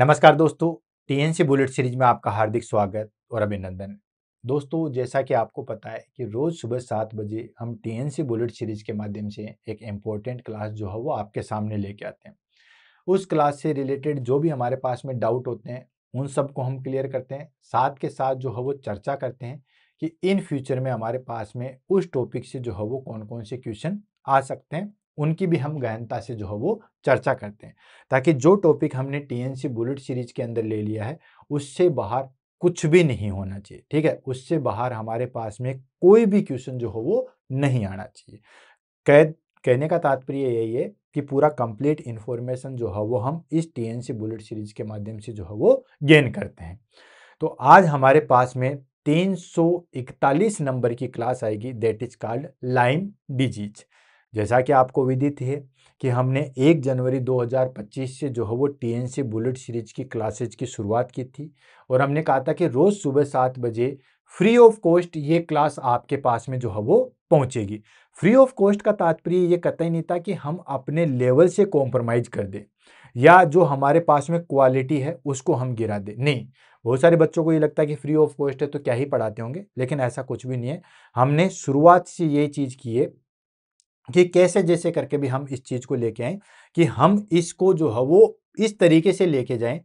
नमस्कार दोस्तों, TNC bullet series में आपका हार्दिक स्वागत और अभिनंदन। दोस्तों, जैसा कि आपको पता है कि रोज सुबह 7 बजे हम टीएनसी बुलेट सीरीज के माध्यम से एक इम्पोर्टेंट क्लास जो है वो आपके सामने लेके आते हैं। उस क्लास से रिलेटेड जो भी हमारे पास में डाउट होते हैं, उन सबको हम क्लियर करते हैं। साथ के साथ जो है वो चर्चा करते हैं कि इन फ्यूचर में हमारे पास में उस टॉपिक से जो है वो कौन-कौन से क्वेश्चन आ सकते हैं, उनकी भी हम गहनता से जो है वो चर्चा करते हैं। ताकि जो टॉपिक हमने टीएनसी बुलेट सीरीज के अंदर ले लिया है, उससे बाहर कुछ भी नहीं होना चाहिए, ठीक है? उससे बाहर हमारे पास में कोई भी क्वेश्चन जो हो वो नहीं आना चाहिए। कह कहने का तात्पर्य यही है कि पूरा कंप्लीट इंफॉर्मेशन जो है वो हम इस टीएनसी बुलेट सीरीज के माध्यम से जो है वो गेन करते हैं। तो आज हमारे पास में 341 नंबर की क्लास आएगी, that is called Lyme disease. जैसा कि आपको विदित है कि हमने 1 जनवरी 2025 से जो है वो टीएनसी बुलेट सीरीज की क्लासेज की शुरुआत की थी और हमने कहा था कि रोज सुबह 7 बजे फ्री ऑफ कॉस्ट ये क्लास आपके पास में जो है वो पहुंचेगी। फ्री ऑफ कॉस्ट का तात्पर्य ये कतई नहीं था कि हम अपने लेवल से कॉम्प्रोमाइज कर दें या जो हमारे पास में क्वालिटी है उसको हम गिरा दें, नहीं। बहुत सारे बच्चों को ये लगता है कि फ्री ऑफ कॉस्ट है तो क्या ही पढ़ाते होंगे, लेकिन ऐसा कुछ भी नहीं है। हमने शुरुआत से ये चीज की है कि कैसे जैसे करके भी हम इस चीज को लेके आए कि हम इसको जो है वो इस तरीके से लेके जाएं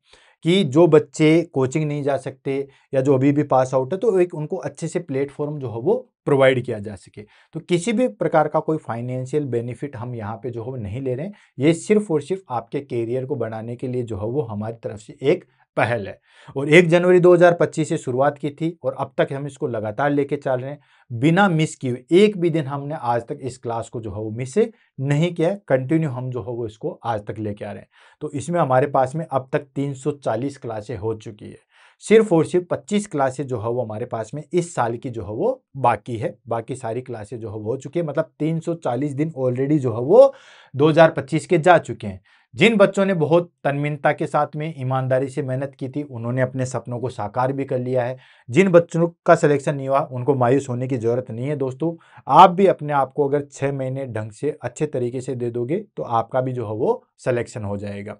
कि जो बच्चे कोचिंग नहीं जा सकते या जो अभी भी पास आउट है तो एक उनको अच्छे से प्लेटफॉर्म जो है वो प्रोवाइड किया जा सके। तो किसी भी प्रकार का कोई फाइनेंशियल बेनिफिट हम यहाँ पे जो है वो नहीं ले रहे हैं। ये सिर्फ और सिर्फ आपके कैरियर को बढ़ाने के लिए जो है वो हमारी तरफ से एक पहल है। और 1 जनवरी 2025 से शुरुआत की थी और अब तक हम इसको लगातार लेके चल रहे हैं बिना मिस किए। एक भी दिन हमने आज तक इस क्लास को जो है वो मिस नहीं किया है। कंटिन्यू हम जो है वो इसको आज तक लेके आ रहे हैं। तो इसमें हमारे पास में अब तक 340 क्लासें हो चुकी है। सिर्फ और सिर्फ 25 क्लासें जो है वो हमारे पास में इस साल की जो है वो बाकी है। बाकी सारी क्लासें जो है वो हो चुकी है, मतलब 340 दिन ऑलरेडी जो है वो 2025 के जा चुके हैं। जिन बच्चों ने बहुत तन्मयता के साथ में ईमानदारी से मेहनत की थी, उन्होंने अपने सपनों को साकार भी कर लिया है। जिन बच्चों का सिलेक्शन नहीं हुआ, उनको मायूस होने की जरूरत नहीं है दोस्तों। आप भी अपने आप को अगर 6 महीने ढंग से अच्छे तरीके से दे दोगे तो आपका भी जो है वो सिलेक्शन हो जाएगा।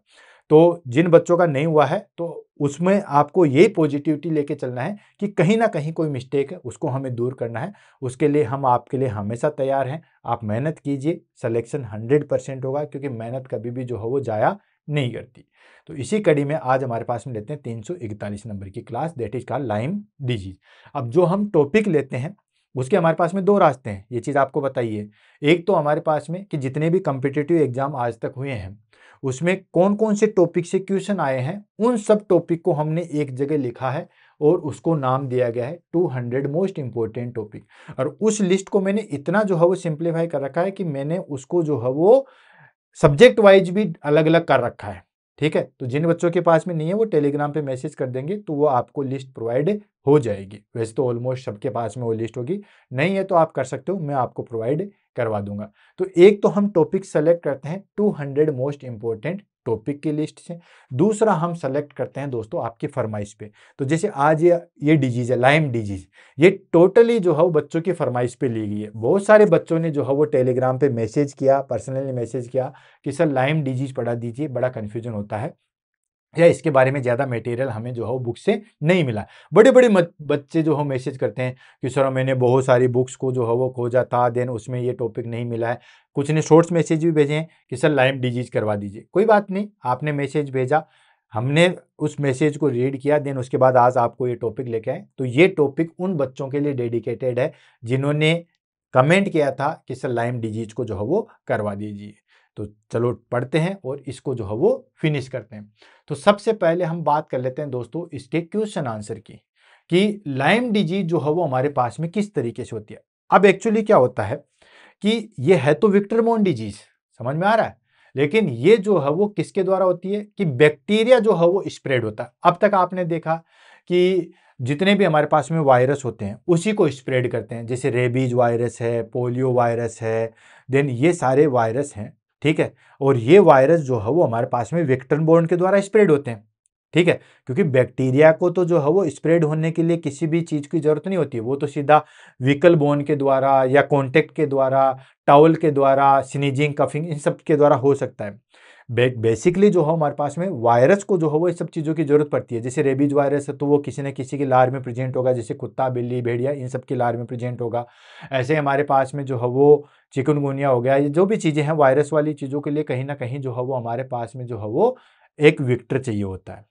तो जिन बच्चों का नहीं हुआ है तो उसमें आपको यही पॉजिटिविटी लेके चलना है कि कहीं ना कहीं कोई मिस्टेक है, उसको हमें दूर करना है। उसके लिए हम आपके लिए हमेशा तैयार हैं। आप मेहनत कीजिए, सिलेक्शन 100% होगा, क्योंकि मेहनत कभी भी जो है वो जाया नहीं करती। तो इसी कड़ी में आज हमारे पास में लेते हैं 341 नंबर की class, that is called Lyme disease. अब जो हम टॉपिक लेते हैं उसके हमारे पास में दो रास्ते हैं, ये चीज़ आपको बताइए। एक तो हमारे पास में कि जितने भी कम्पिटिटिव एग्जाम आज तक हुए हैं उसमें कौन कौन से टॉपिक से क्वेश्चन आए हैं, उन सब टॉपिक को हमने एक जगह लिखा है और उसको नाम दिया गया है 200 मोस्ट इंपोर्टेंट टॉपिक। और उस लिस्ट को मैंने इतना जो है वो सिंप्लीफाई कर रखा है कि मैंने उसको जो है वो सब्जेक्ट वाइज भी अलग अलग कर रखा है। ठीक है, तो जिन बच्चों के पास में नहीं है वो टेलीग्राम पे मैसेज कर देंगे तो वो आपको लिस्ट प्रोवाइड हो जाएगी। वैसे तो ऑलमोस्ट सबके पास में वो लिस्ट होगी, नहीं है तो आप कर सकते हो, मैं आपको प्रोवाइड करवा दूंगा। तो एक तो हम टॉपिक सेलेक्ट करते हैं 200 मोस्ट इंपोर्टेंट टॉपिक की लिस्ट से। दूसरा हम सेलेक्ट करते हैं दोस्तों आपकी फरमाइश पे। तो जैसे आज ये डिजीज है, लाइम डिजीज, ये टोटली जो है वो बच्चों की फरमाइश पे ली गई है। बहुत सारे बच्चों ने जो है वो टेलीग्राम पे मैसेज किया, पर्सनली मैसेज किया कि सर लाइम डिजीज पढ़ा दीजिए, बड़ा कन्फ्यूजन होता है या इसके बारे में ज़्यादा मटेरियल हमें जो है वो बुक से नहीं मिला। बड़े बड़े बच्चे जो है मैसेज करते हैं कि सर मैंने बहुत सारी बुक्स को जो है वो खोजा था, देन उसमें ये टॉपिक नहीं मिला है। कुछ ने शॉर्ट्स मैसेज भी भेजे हैं कि सर लाइम डिजीज करवा दीजिए। कोई बात नहीं, आपने मैसेज भेजा, हमने उस मैसेज को रीड किया, देन उसके बाद आज आपको ये टॉपिक लेके आए। तो ये टॉपिक उन बच्चों के लिए डेडिकेटेड है जिन्होंने कमेंट किया था कि सर लाइम डिजीज को जो है वो करवा दीजिए। तो चलो पढ़ते हैं और इसको जो है वो फिनिश करते हैं। तो सबसे पहले हम बात कर लेते हैं दोस्तों इसके क्वेश्चन आंसर की, कि लाइम डिजीज जो है वो हमारे पास में किस तरीके से होती है। अब एक्चुअली क्या होता है कि ये है तो विक्टर बोर्न डिजीज, समझ में आ रहा है, लेकिन ये जो है वो किसके द्वारा होती है कि बैक्टीरिया जो है वो स्प्रेड होता है। अब तक आपने देखा कि जितने भी हमारे पास में वायरस होते हैं उसी को स्प्रेड करते हैं, जैसे रेबीज वायरस है, पोलियो वायरस है, देन ये सारे वायरस हैं। ठीक है, और ये वायरस जो है वो हमारे पास में वेक्टर बोर्न के द्वारा स्प्रेड होते हैं। ठीक है, क्योंकि बैक्टीरिया को तो जो है वो स्प्रेड होने के लिए किसी भी चीज की जरूरत नहीं होती है, वो तो सीधा विकल बोन के द्वारा या कॉन्टेक्ट के द्वारा, टावल के द्वारा, स्नीजिंग, कफिंग, इन सब के द्वारा हो सकता है। बेसिकली जो है हमारे पास में वायरस को जो है वो इस सब चीज़ों की जरूरत पड़ती है। जैसे रेबीज वायरस है तो वो किसी न किसी की लार में प्रेजेंट होगा, जैसे कुत्ता, बिल्ली, भेड़िया, इन सब की लार में प्रेजेंट होगा। ऐसे हमारे पास में जो है वो चिकनगुनिया हो गया, ये जो भी चीज़ें हैं वायरस वाली चीज़ों के लिए कहीं ना कहीं जो है वो हमारे पास में जो है वो एक विक्टर चाहिए होता है।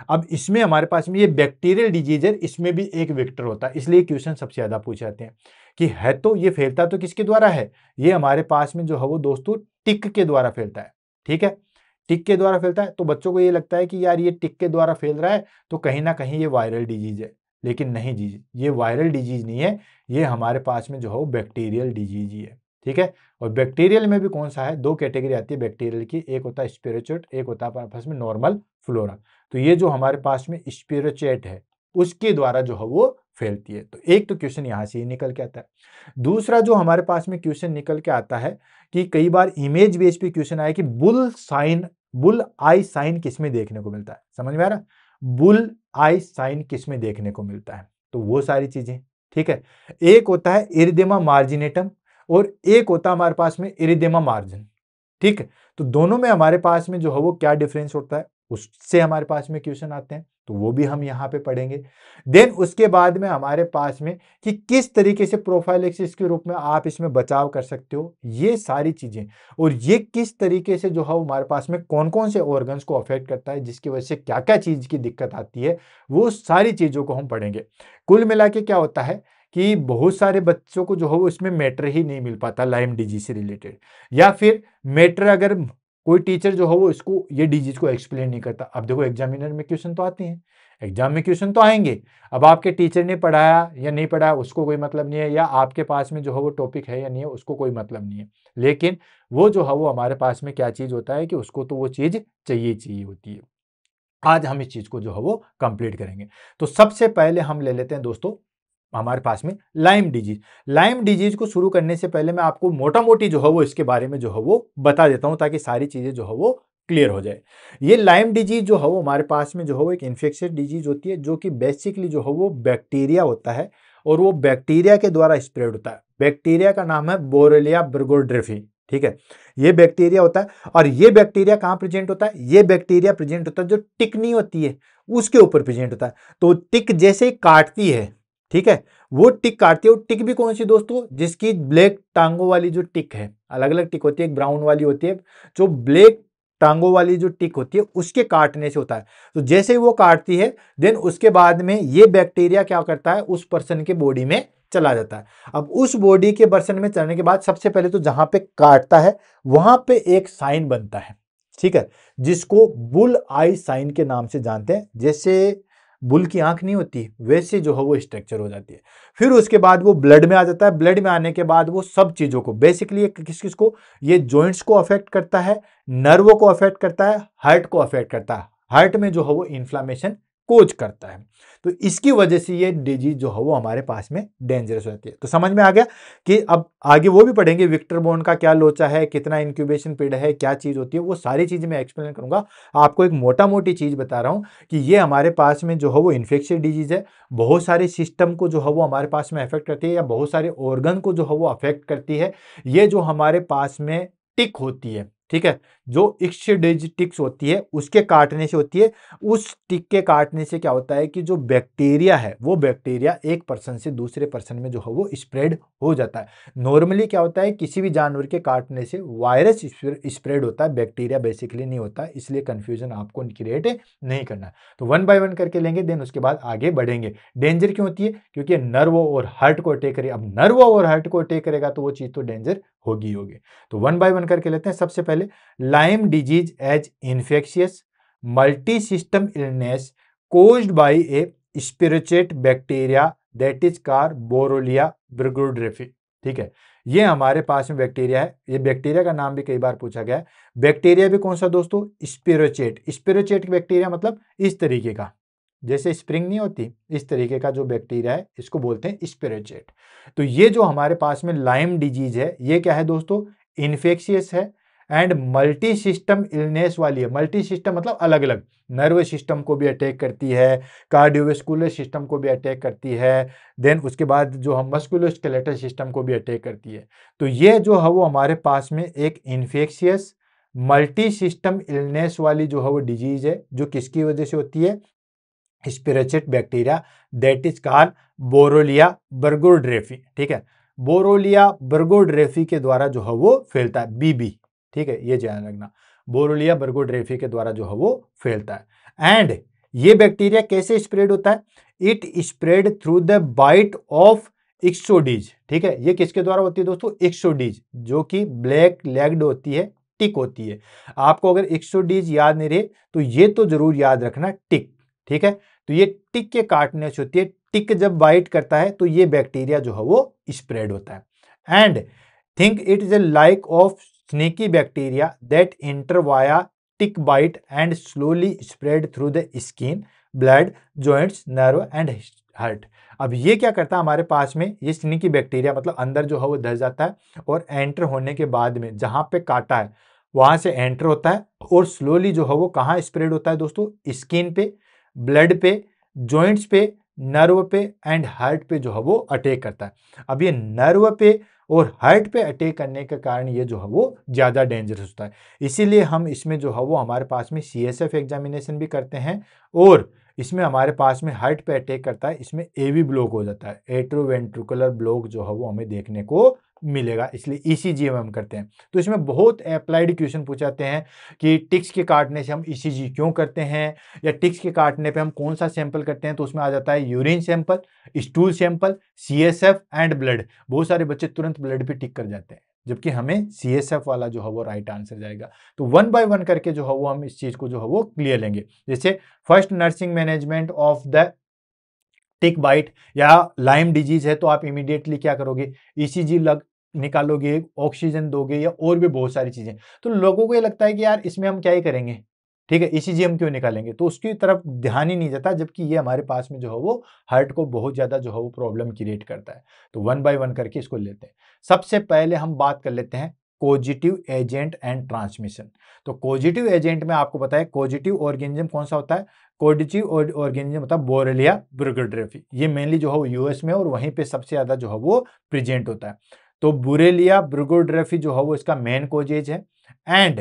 अब इसमें हमारे पास में ये बैक्टीरियल डिजीज है, इसमें भी एक वेक्टर होता है, इसलिए क्वेश्चन सबसे ज्यादा पूछे जाते हैं कि है तो ये फैलता तो किसके द्वारा है, ये हमारे पास में जो है वो दोस्तों टिक के द्वारा फैलता है। ठीक है, टिक के द्वारा फैलता है, तो बच्चों को ये लगता है कि यार ये टिक के द्वारा फैल रहा है तो कहीं ना कहीं ये वायरल डिजीज है, लेकिन नहीं जी, ये वायरल डिजीज नहीं है, ये हमारे पास में जो है वो बैक्टीरियल डिजीज ही है। ठीक है, और बैक्टीरियल में भी कौन सा है, दो कैटेगरी आती है बैक्टीरियल की, एक होता है स्पिरिचुएट, एक होता है हमारे पास में नॉर्मल फ्लोरा। तो ये जो हमारे पास में स्पिरिचुएट है उसके द्वारा जो है वो फैलती है। तो एक तो क्वेश्चन यहां से ही निकल के आता है। दूसरा जो हमारे पास में क्वेश्चन निकल के आता है कि कई बार इमेज बेस पे क्वेश्चन आया कि बुल आई साइन किस में देखने को मिलता है, समझ में आ रहा, बुल आई साइन किस में देखने को मिलता है, तो वो सारी चीजें। ठीक है, एक होता है इरिदेमा मार्जिनेटम और एक होता है हमारे पास में इरिदेमा मार्जिन। ठीक है, तो दोनों में हमारे पास में जो है वो क्या डिफरेंस होता है उससे हमारे पास में क्वेश्चन आते हैं, तो वो भी हम यहाँ पे पढ़ेंगे। देन उसके बाद में हमारे पास में कि किस तरीके से प्रोफाइलैक्सिस के रूप में आप इसमें बचाव कर सकते हो, ये सारी चीजें, और ये किस तरीके से जो है हमारे पास में कौन कौन से ऑर्गन्स को अफेक्ट करता है, जिसकी वजह से क्या क्या चीज की दिक्कत आती है, वो सारी चीजों को हम पढ़ेंगे। कुल मिला के क्या होता है कि बहुत सारे बच्चों को जो है वो इसमें मैटर ही नहीं मिल पाता लाइम डिजीज से रिलेटेड, या फिर मैटर अगर कोई टीचर जो हो वो इसको ये डिजीज को एक्सप्लेन नहीं करता। अब देखो एग्जामिनर में क्वेश्चन तो आते हैं, एग्जाम में क्वेश्चन तो आएंगे, अब आपके टीचर ने पढ़ाया या नहीं पढ़ाया उसको कोई मतलब नहीं है, या आपके पास में जो है वो टॉपिक है या नहीं है उसको कोई मतलब नहीं है, लेकिन वो जो है वो हमारे पास में क्या चीज होता है कि उसको तो वो चीज चाहिए होती है। आज हम इस चीज को जो है वो कंप्लीट करेंगे। तो सबसे पहले हम ले लेते हैं दोस्तों हमारे पास में लाइम डिजीज। लाइम डिजीज को शुरू करने से पहले मैं आपको मोटा मोटी जो है वो इसके बारे में जो है वो बता देता हूं, ताकि सारी चीजें जो है वो क्लियर हो जाए। ये लाइम डिजीज जो है वो हमारे पास में जो है वो एक इन्फेक्शियस डिजीज होती है, जो कि बेसिकली जो है वो बैक्टीरिया होता है, और वो बैक्टीरिया के द्वारा स्प्रेड होता है। बैक्टीरिया का नाम है बोरेलिया बर्गोड्रेफी। ठीक है, ये बैक्टीरिया होता है, और ये बैक्टीरिया कहां प्रेजेंट होता है, ये बैक्टीरिया प्रेजेंट होता है जो टिक नहीं होती है उसके ऊपर प्रेजेंट होता है। तो टिक जैसे ही काटती है, ठीक है, वो टिक काटती है, वो टिक भी कौन सी दोस्तों, जिसकी ब्लैक टांगों वाली जो टिक है, अलग अलग टिक होती है, एक ब्राउन वाली होती है, जो ब्लैक टांगों वाली जो टिक होती है उसके काटने से होता है। तो जैसे ही वो काटती है, देन उसके बाद में ये बैक्टीरिया क्या करता है, उस पर्सन के बॉडी में चला जाता है। अब उस बॉडी के पर्सन में चलने के बाद सबसे पहले तो जहां पे काटता है वहां पे एक साइन बनता है, ठीक है, जिसको बुल आई साइन के नाम से जानते हैं। जैसे बुल की आंख नहीं होती वैसे जो है वो स्ट्रक्चर हो जाती है। फिर उसके बाद वो ब्लड में आ जाता है, ब्लड में आने के बाद वो सब चीजों को बेसिकली किस किस को, ये जॉइंट्स को अफेक्ट करता है, नर्व को अफेक्ट करता है, हार्ट को अफेक्ट करता है, हार्ट में जो है वो इन्फ्लामेशन कोज करता है। तो इसकी वजह से ये डिजीज जो है वो हमारे पास में डेंजरस होती है। तो समझ में आ गया कि अब आगे वो भी पढ़ेंगे विक्टर बोन का क्या लोचा है, कितना इंक्यूबेशन पीरियड है, क्या चीज होती है, वो सारी चीजें मैं एक्सप्लेन करूंगा। आपको एक मोटा मोटी चीज बता रहा हूं कि ये हमारे पास में जो है वो इन्फेक्शियस डिजीज है, बहुत सारे सिस्टम को जो है वो हमारे पास में अफेक्ट करती है, या बहुत सारे ऑर्गन को जो है वो अफेक्ट करती है। ये जो हमारे पास में टिक होती है, ठीक है, जो इक्सिडीज टिक्स होती है उसके काटने से होती है। उस टिक के काटने से क्या होता है कि जो बैक्टीरिया है वो बैक्टीरिया एक पर्सन से दूसरे पर्सन में जो है वो स्प्रेड हो जाता है। नॉर्मली क्या होता है, किसी भी जानवर के काटने से वायरस स्प्रेड होता है, बैक्टीरिया बेसिकली नहीं होता, इसलिए कंफ्यूजन आपको क्रिएट नहीं करना। तो वन बाय वन करके लेंगे, देन उसके बाद आगे बढ़ेंगे। डेंजर क्यों होती है, क्योंकि नर्व और हार्ट को अटैक करेगा। अब नर्व और हार्ट को अटैक करेगा तो वो चीज तो डेंजर होगी। तो वन बाय वन करके लेते हैं। सबसे पहले Lyme disease as infectious multi system illness caused by a spirochete bacteria that is car Borrelia burgdorferi. ठीक है, ये हमारे पास में बैक्टीरिया है। ये बैक्टीरिया का नाम भी कई बार पूछा गया है। बैक्टीरिया भी कौन सा दोस्तों, स्पिरिचुएट। स्पिरिचुएट बैक्टीरिया मतलब इस तरीके का, जैसे स्प्रिंग नहीं होती, इस तरीके का जो बैक्टीरिया है इसको बोलते हैं स्पिरिचुएट। तो ये जो हमारे पास में लाइम डिजीज है ये क्या है दोस्तों, इन्फेक्शियस है एंड मल्टी सिस्टम इलनेस वाली है। मल्टी सिस्टम मतलब अलग अलग, नर्व सिस्टम को भी अटैक करती है, कार्डियोवेस्कुलर सिस्टम को भी अटैक करती है, देन उसके बाद जो हम मस्कुलोस्केलेटल सिस्टम को भी अटैक करती है। तो ये जो है वो हमारे पास में एक इन्फेक्शियस मल्टी सिस्टम इलनेस वाली जो है वो डिजीज है, जो किसकी वजह से होती है, स्पिरोचेट बैक्टीरिया, दैट इज कॉल्ड बोरोलिया बर्गोड्रेफी। ठीक है, बोरोलिया बर्गोड्रेफी के द्वारा जो है वो फैलता है, बीबी। ठीक है, ये ध्यान रखना, बोरोलिया बर्गोड्रेफी के द्वारा जो है वो फैलता है। एंड ये बैक्टीरिया कैसे स्प्रेड होता है, it spread through the bite of Ixodes. ठीक है, ये किसके द्वारा होती है दोस्तों, इक्सोडीज, जो कि ब्लैक लेग्ड होती है, टिक होती है। आपको अगर इक्सोडीज याद नहीं रहे तो ये तो जरूर याद रखना, टिक। ठीक है, तो ये टिक के काटने से होती है, टिक जब बाइट करता है तो ये बैक्टीरिया जो है वो स्प्रेड होता है। And think it is a like of snaky bacteria that enter via tick bite and slowly spread through the skin, blood, joints, nerve and heart. अब ये क्या करता है, हमारे पास में ये स्नेकी बैक्टीरिया मतलब अंदर जो है वो धस जाता है और एंटर होने के बाद में जहां पे काटा है वहां से एंटर होता है और स्लोली जो है वो कहां स्प्रेड होता है दोस्तों, स्किन पे, ब्लड पे, जॉइंट्स पे, नर्व पे एंड हार्ट पे जो है वो अटैक करता है। अब ये नर्व पे और हार्ट पे अटैक करने के कारण ये जो है वो ज्यादा डेंजरस होता है। इसीलिए हम इसमें जो है वो हमारे पास में CSF एग्जामिनेशन भी करते हैं और इसमें हमारे पास में हार्ट पे अटैक करता है, इसमें AV ब्लॉक हो जाता है, एट्रोवेंट्रिकुलर ब्लॉक जो है वो हमें देखने को मिलेगा, इसलिए ECG हम करते हैं। तो इसमें बहुत अप्लाइड क्वेश्चन पूछाते हैं कि टिक्स के काटने से हम ECG क्यों करते हैं, या टिक्स के काटने पे हम कौन सा सैंपल करते हैं, तो उसमें आ जाता है urine sample, stool sample, CSF and blood. बहुत सारे बच्चे तुरंत ब्लड पे टिक कर जाते हैं, जबकि हमें CSF वाला जो है वो राइट आंसर जाएगा। तो 1 बाय 1 करके जो है वो हम इस चीज को जो है वो क्लियर लेंगे। जैसे first, nursing management of the tick bite या लाइम डिजीज है तो आप इमीडिएटली क्या करोगे, ECG निकालोगे, ऑक्सीजन दोगे या और भी बहुत सारी चीजें। तो लोगों को ये लगता है कि यार इसमें हम क्या ही करेंगे, ठीक है, ECG हम क्यों निकालेंगे, तो उसकी तरफ ध्यान ही नहीं जाता, जबकि ये हमारे पास में जो है वो हार्ट को बहुत ज्यादा जो है वो प्रॉब्लम क्रिएट करता है। तो 1 बाय 1 करके इसको लेते हैं। सबसे पहले हम बात कर लेते हैं कोजिटिव एजेंट एंड ट्रांसमिशन। तो कोजिटिव एजेंट में आपको पता है कोजिटिव ऑर्गेनिज्म कौन सा होता है, कोजिटिव ऑर्गेनिज्म मतलब बोरेलिया बर्गोड्रेफी। ये मेनली जो है वो यूएस में और वहीं पे सबसे ज्यादा जो है वो प्रेजेंट होता है। तो बोरेलिया बर्गोड्रेफी जो है वो इसका मेन कोजेज है। एंड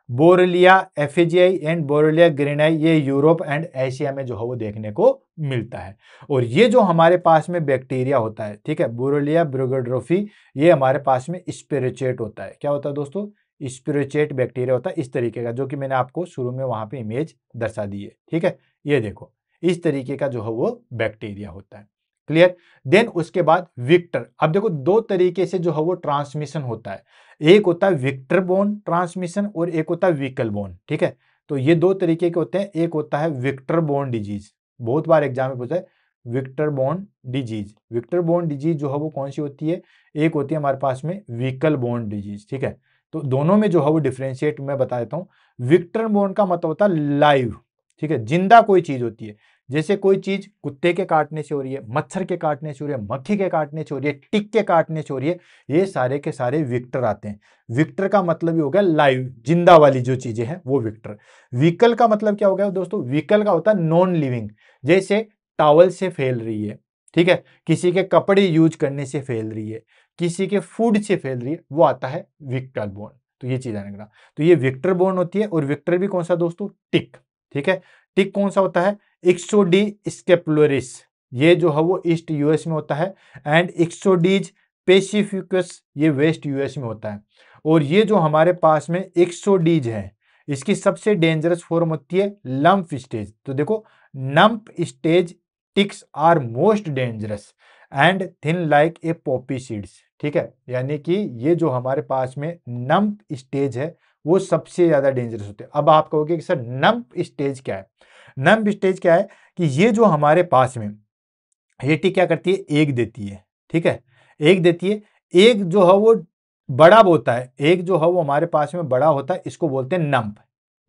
बोरेलिया एफिजियाई एंड बोरेलिया ग्रेनाई ये यूरोप एंड एशिया में जो है वो देखने को मिलता है। और ये जो हमारे पास में बैक्टीरिया होता है, ठीक है, बोरेलिया बर्गोड्रेफी, ये हमारे पास में स्पिरिचेट होता है। क्या होता है दोस्तों, स्पिरिचेट बैक्टीरिया होता है इस तरीके का, जो कि मैंने आपको शुरू में वहां पे इमेज दर्शा दी है। ठीक है, ये देखो इस तरीके का जो है वो बैक्टीरिया होता है। क्लियर। देन उसके बाद विक्टर। अब देखो दो तरीके से जो है वो ट्रांसमिशन होता है, एक होता है विक्टर बोर्न ट्रांसमिशन और एक होता है व्हीकल बोर्न। ठीक है, तो ये दो तरीके के होते हैं, एक होता है विक्टर बोर्न डिजीज, बहुत बार एग्जाम में पूछा है vector borne disease. Vector borne disease जो है वो कौन सी होती है, एक होती है हमारे पास में व्हीकल बोर्न डिजीज। ठीक है, तो दोनों में जो है वो डिफ्रेंशिएट मैं बता देता हूँ। विक्टर बोर्न का मतलब होता है लाइव, ठीक है, जिंदा कोई चीज होती है, जैसे कोई चीज कुत्ते के काटने से हो रही है, मच्छर के काटने से हो रही है, मक्खी के काटने से हो रही है, टिक के काटने से हो रही है, ये सारे के सारे विक्टर आते हैं। विक्टर का मतलब ही हो गया लाइव, जिंदा वाली जो चीजें हैं वो विक्टर। व्हीकल का मतलब क्या हो गया दोस्तों, व्हीकल का होता है नॉन लिविंग, जैसे टॉवल से फैल रही है, ठीक है, किसी के कपड़े यूज करने से फैल रही है, किसी के फूड से फैल रही है, वो आता है विक्टर बोर्न। तो ये चीज आने लगा, तो ये विक्टर बोर्न होती है। और विक्टर भी कौन सा दोस्तों, टिक। ठीक है, टिक कौन सा होता है, इक्सोडी स्केपुलरिस, ये जो है वो ईस्ट यूएस में होता है। एंड इक्सोडीज पेसिफिकस ये वेस्ट यूएस में होता है। और ये जो हमारे पास में इक्सोडीज है, इसकी सबसे डेंजरस फॉर्म होती है लंप स्टेज। तो देखो nymph stage ticks are most dangerous and thin like a poppy seeds. ठीक है, यानी कि ये जो हमारे पास में नंप स्टेज है वो सबसे ज्यादा डेंजरस होते हैं। अब आप कहोगे कि सर नंप स्टेज क्या है, नंप स्टेज क्या है कि ये जो हमारे पास में ये टिक क्या करती है, एग देती है। ठीक है, एग देती है, एग जो है वो बड़ा होता है, एग जो है वो हमारे पास में बड़ा होता है, इसको बोलते हैं नंप,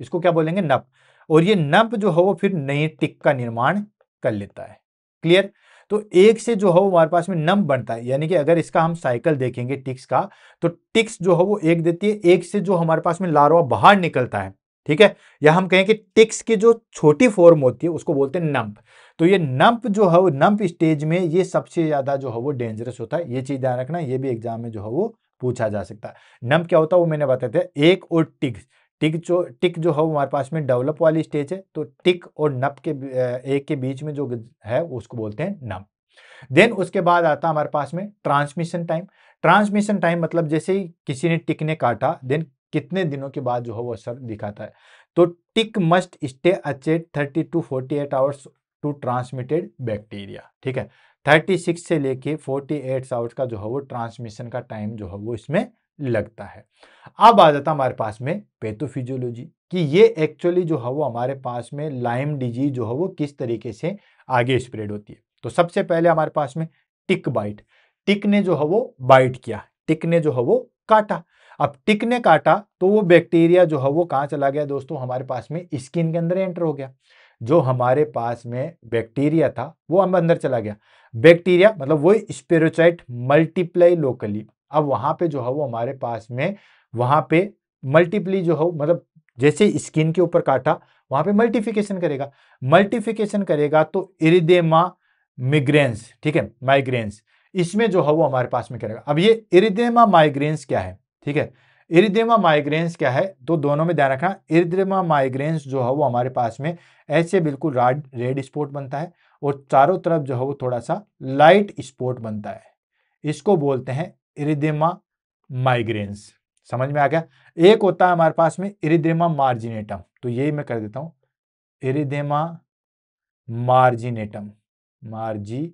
इसको क्या बोलेंगे, नप। और ये नंप जो है वो फिर नई टिक का निर्माण कर लेता है। क्लियर। तो एक से जो है वो हमारे पास में नंप बनता है, यानी कि अगर इसका हम साइकिल देखेंगे टिक्स का, तो टिक्स जो है वो एक देती है, एक से जो हमारे पास में लार्वा बाहर निकलता है, ठीक है, या हम कहें कि टिक्स की जो छोटी फॉर्म होती है उसको बोलते हैं नंप। तो ये नंप जो है वो नंप स्टेज में ये सबसे ज्यादा जो है वो डेंजरस होता है। ये चीज ध्यान रखना, ये भी एग्जाम में जो है वो पूछा जा सकता है। नंप क्या होता है वो मैंने बताया था, एक और टिक्स, टिक जो है हमारे पास में डेवलप वाली स्टेज है, तो टिक और नप के एक के बीच में जो है उसको बोलते हैं नप। देन उसके बाद आता है हमारे पास में ट्रांसमिशन टाइम। ट्रांसमिशन टाइम मतलब जैसे ही किसी ने टिक ने काटा, देन कितने दिनों के बाद जो है वो असर दिखाता है। तो tick must stay attached 30 to 48 hours to transmitted bacteria. ठीक है, 36 से लेके 48 आवर्स का जो है वो ट्रांसमिशन का टाइम जो है वो इसमें लगता है। अब आ जाता हमारे पास में पैथोफिजियोलॉजी कि ये एक्चुअली जो है वो हमारे पास में लाइम डिजीज जो है वो किस तरीके से आगे स्प्रेड होती है। तो सबसे पहले हमारे पास में टिक बाइट। टिक ने जो है वो बाइट किया, टिक ने जो है वो काटा। अब टिक ने काटा तो वो बैक्टीरिया जो है वो कहां चला गया दोस्तों, हमारे पास में स्किन के अंदर एंटर हो गया। जो हमारे पास में बैक्टीरिया था वो हम अंदर चला गया। बैक्टीरिया मतलब वो स्पेरोचाइट मल्टीप्लाई लोकली। अब वहां पे जो है वो हमारे पास में वहां पे मल्टीप्ली जो है मतलब जैसे स्किन के ऊपर काटा वहां पे मल्टीफिकेशन करेगा। मल्टीफिकेशन करेगा तो इरिदेमा मिग्रेंस, ठीक है, माइग्रेंस, इसमें जो है वो हमारे पास में करेगा। अब ये इरिदेमा माइग्रेंस क्या है, ठीक है, इरिदेमा माइग्रेंस क्या है, तो दोनों में ध्यान रखना। इरिदेमा माइग्रेंस जो है वो हमारे पास में ऐसे बिल्कुल रेड स्पॉट बनता है और चारों तरफ जो है वो थोड़ा सा लाइट स्पॉट बनता है। इसको बोलते हैं इरिदेमा माइग्रेंस। समझ में आ गया। एक होता है हमारे पास में इरिदेमा मार्जिनेटम, तो यही मैं कर देता हूं, इरिदेमा मार्जिनेटम, मार्जिनेटम,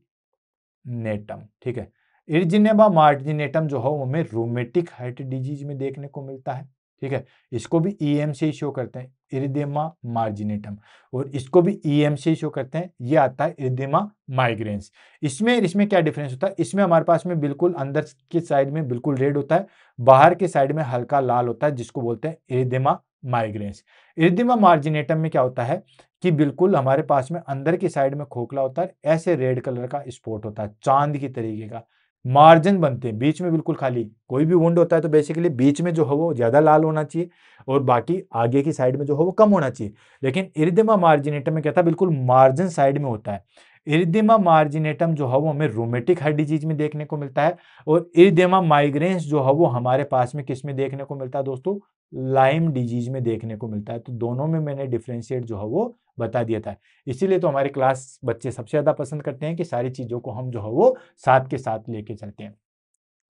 ठीक है। इरिजिनेमा मार्जिनेटम जो है वो हमें रूमेटिक हार्ट डिजीज में देखने को मिलता है। ठीक है, इसको भी ईएम से शो करते हैं, इरिदेमा मार्जिनेटम, और इसको भी ईएम से शो करते हैं। ये आता है इरिदेमा माइग्रेंस। इसमें क्या डिफरेंस होता है, इसमें हमारे पास में बिल्कुल अंदर के साइड में बिल्कुल रेड होता है, बाहर के साइड में हल्का लाल होता है, जिसको बोलते हैं इरिदेमा माइग्रेंस। इरिदेमा मार्जिनेटम में क्या होता है कि बिल्कुल हमारे पास में अंदर की साइड में खोखला होता है, ऐसे रेड कलर का स्पॉट होता है, चांद की तरीके का। मार्जिन बनते हैं बीच में बिल्कुल खाली। कोई भी वुंड होता है तो बेसिकली बीच में जो है वो ज्यादा लाल होना चाहिए और बाकी आगे की साइड में जो है वो कम होना चाहिए। लेकिन इरिदेमा मार्जिनेटम में क्या था, बिल्कुल मार्जिन साइड में होता है। इरिदेमा मार्जिनेटम जो है वो हमें रोमेटिक हार्ट डिजीज में देखने को मिलता है, और इरिदेमा माइग्रेंस जो है वो हमारे पास में किस में देखने को मिलता है दोस्तों, लाइम डिजीज में देखने को मिलता है। तो दोनों में मैंने डिफ्रेंशिएट जो है वो बता दिया था। इसीलिए तो हमारे क्लास बच्चे सबसे ज्यादा पसंद करते हैं कि सारी चीजों को हम जो है वो साथ के साथ लेके चलते हैं।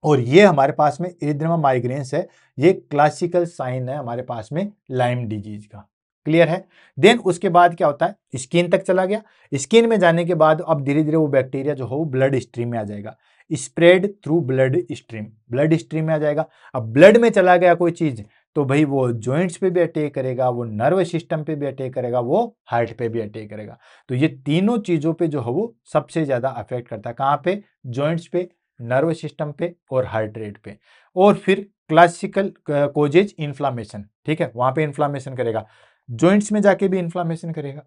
और ये हमारे पास में इरिथ्रोमा माइग्रेंस है, ये क्लासिकल साइन है हमारे पास में लाइम डिजीज का। क्लियर है। देन उसके बाद क्या होता है, स्किन तक चला गया। स्किन में जाने के बाद अब धीरे धीरे वो बैक्टीरिया जो हो ब्लड स्ट्रीम में आ जाएगा, spread through blood stream, blood stream में आ जाएगा। अब ब्लड में चला गया कोई चीज तो भाई वो जॉइंट्स पे भी अटैक करेगा, वो नर्व सिस्टम पे भी अटैक करेगा, वो हार्ट पे भी अटैक करेगा। तो ये तीनों चीजों पे जो है वो सबसे ज्यादा अफेक्ट करता है। कहां पे, जॉइंट्स पे, नर्व सिस्टम पे और हार्ट रेट पे। और फिर क्लासिकल कोजेज इन्फ्लामेशन, ठीक है, वहां पे इन्फ्लामेशन करेगा, जॉइंट्स में जाके भी इन्फ्लामेशन करेगा,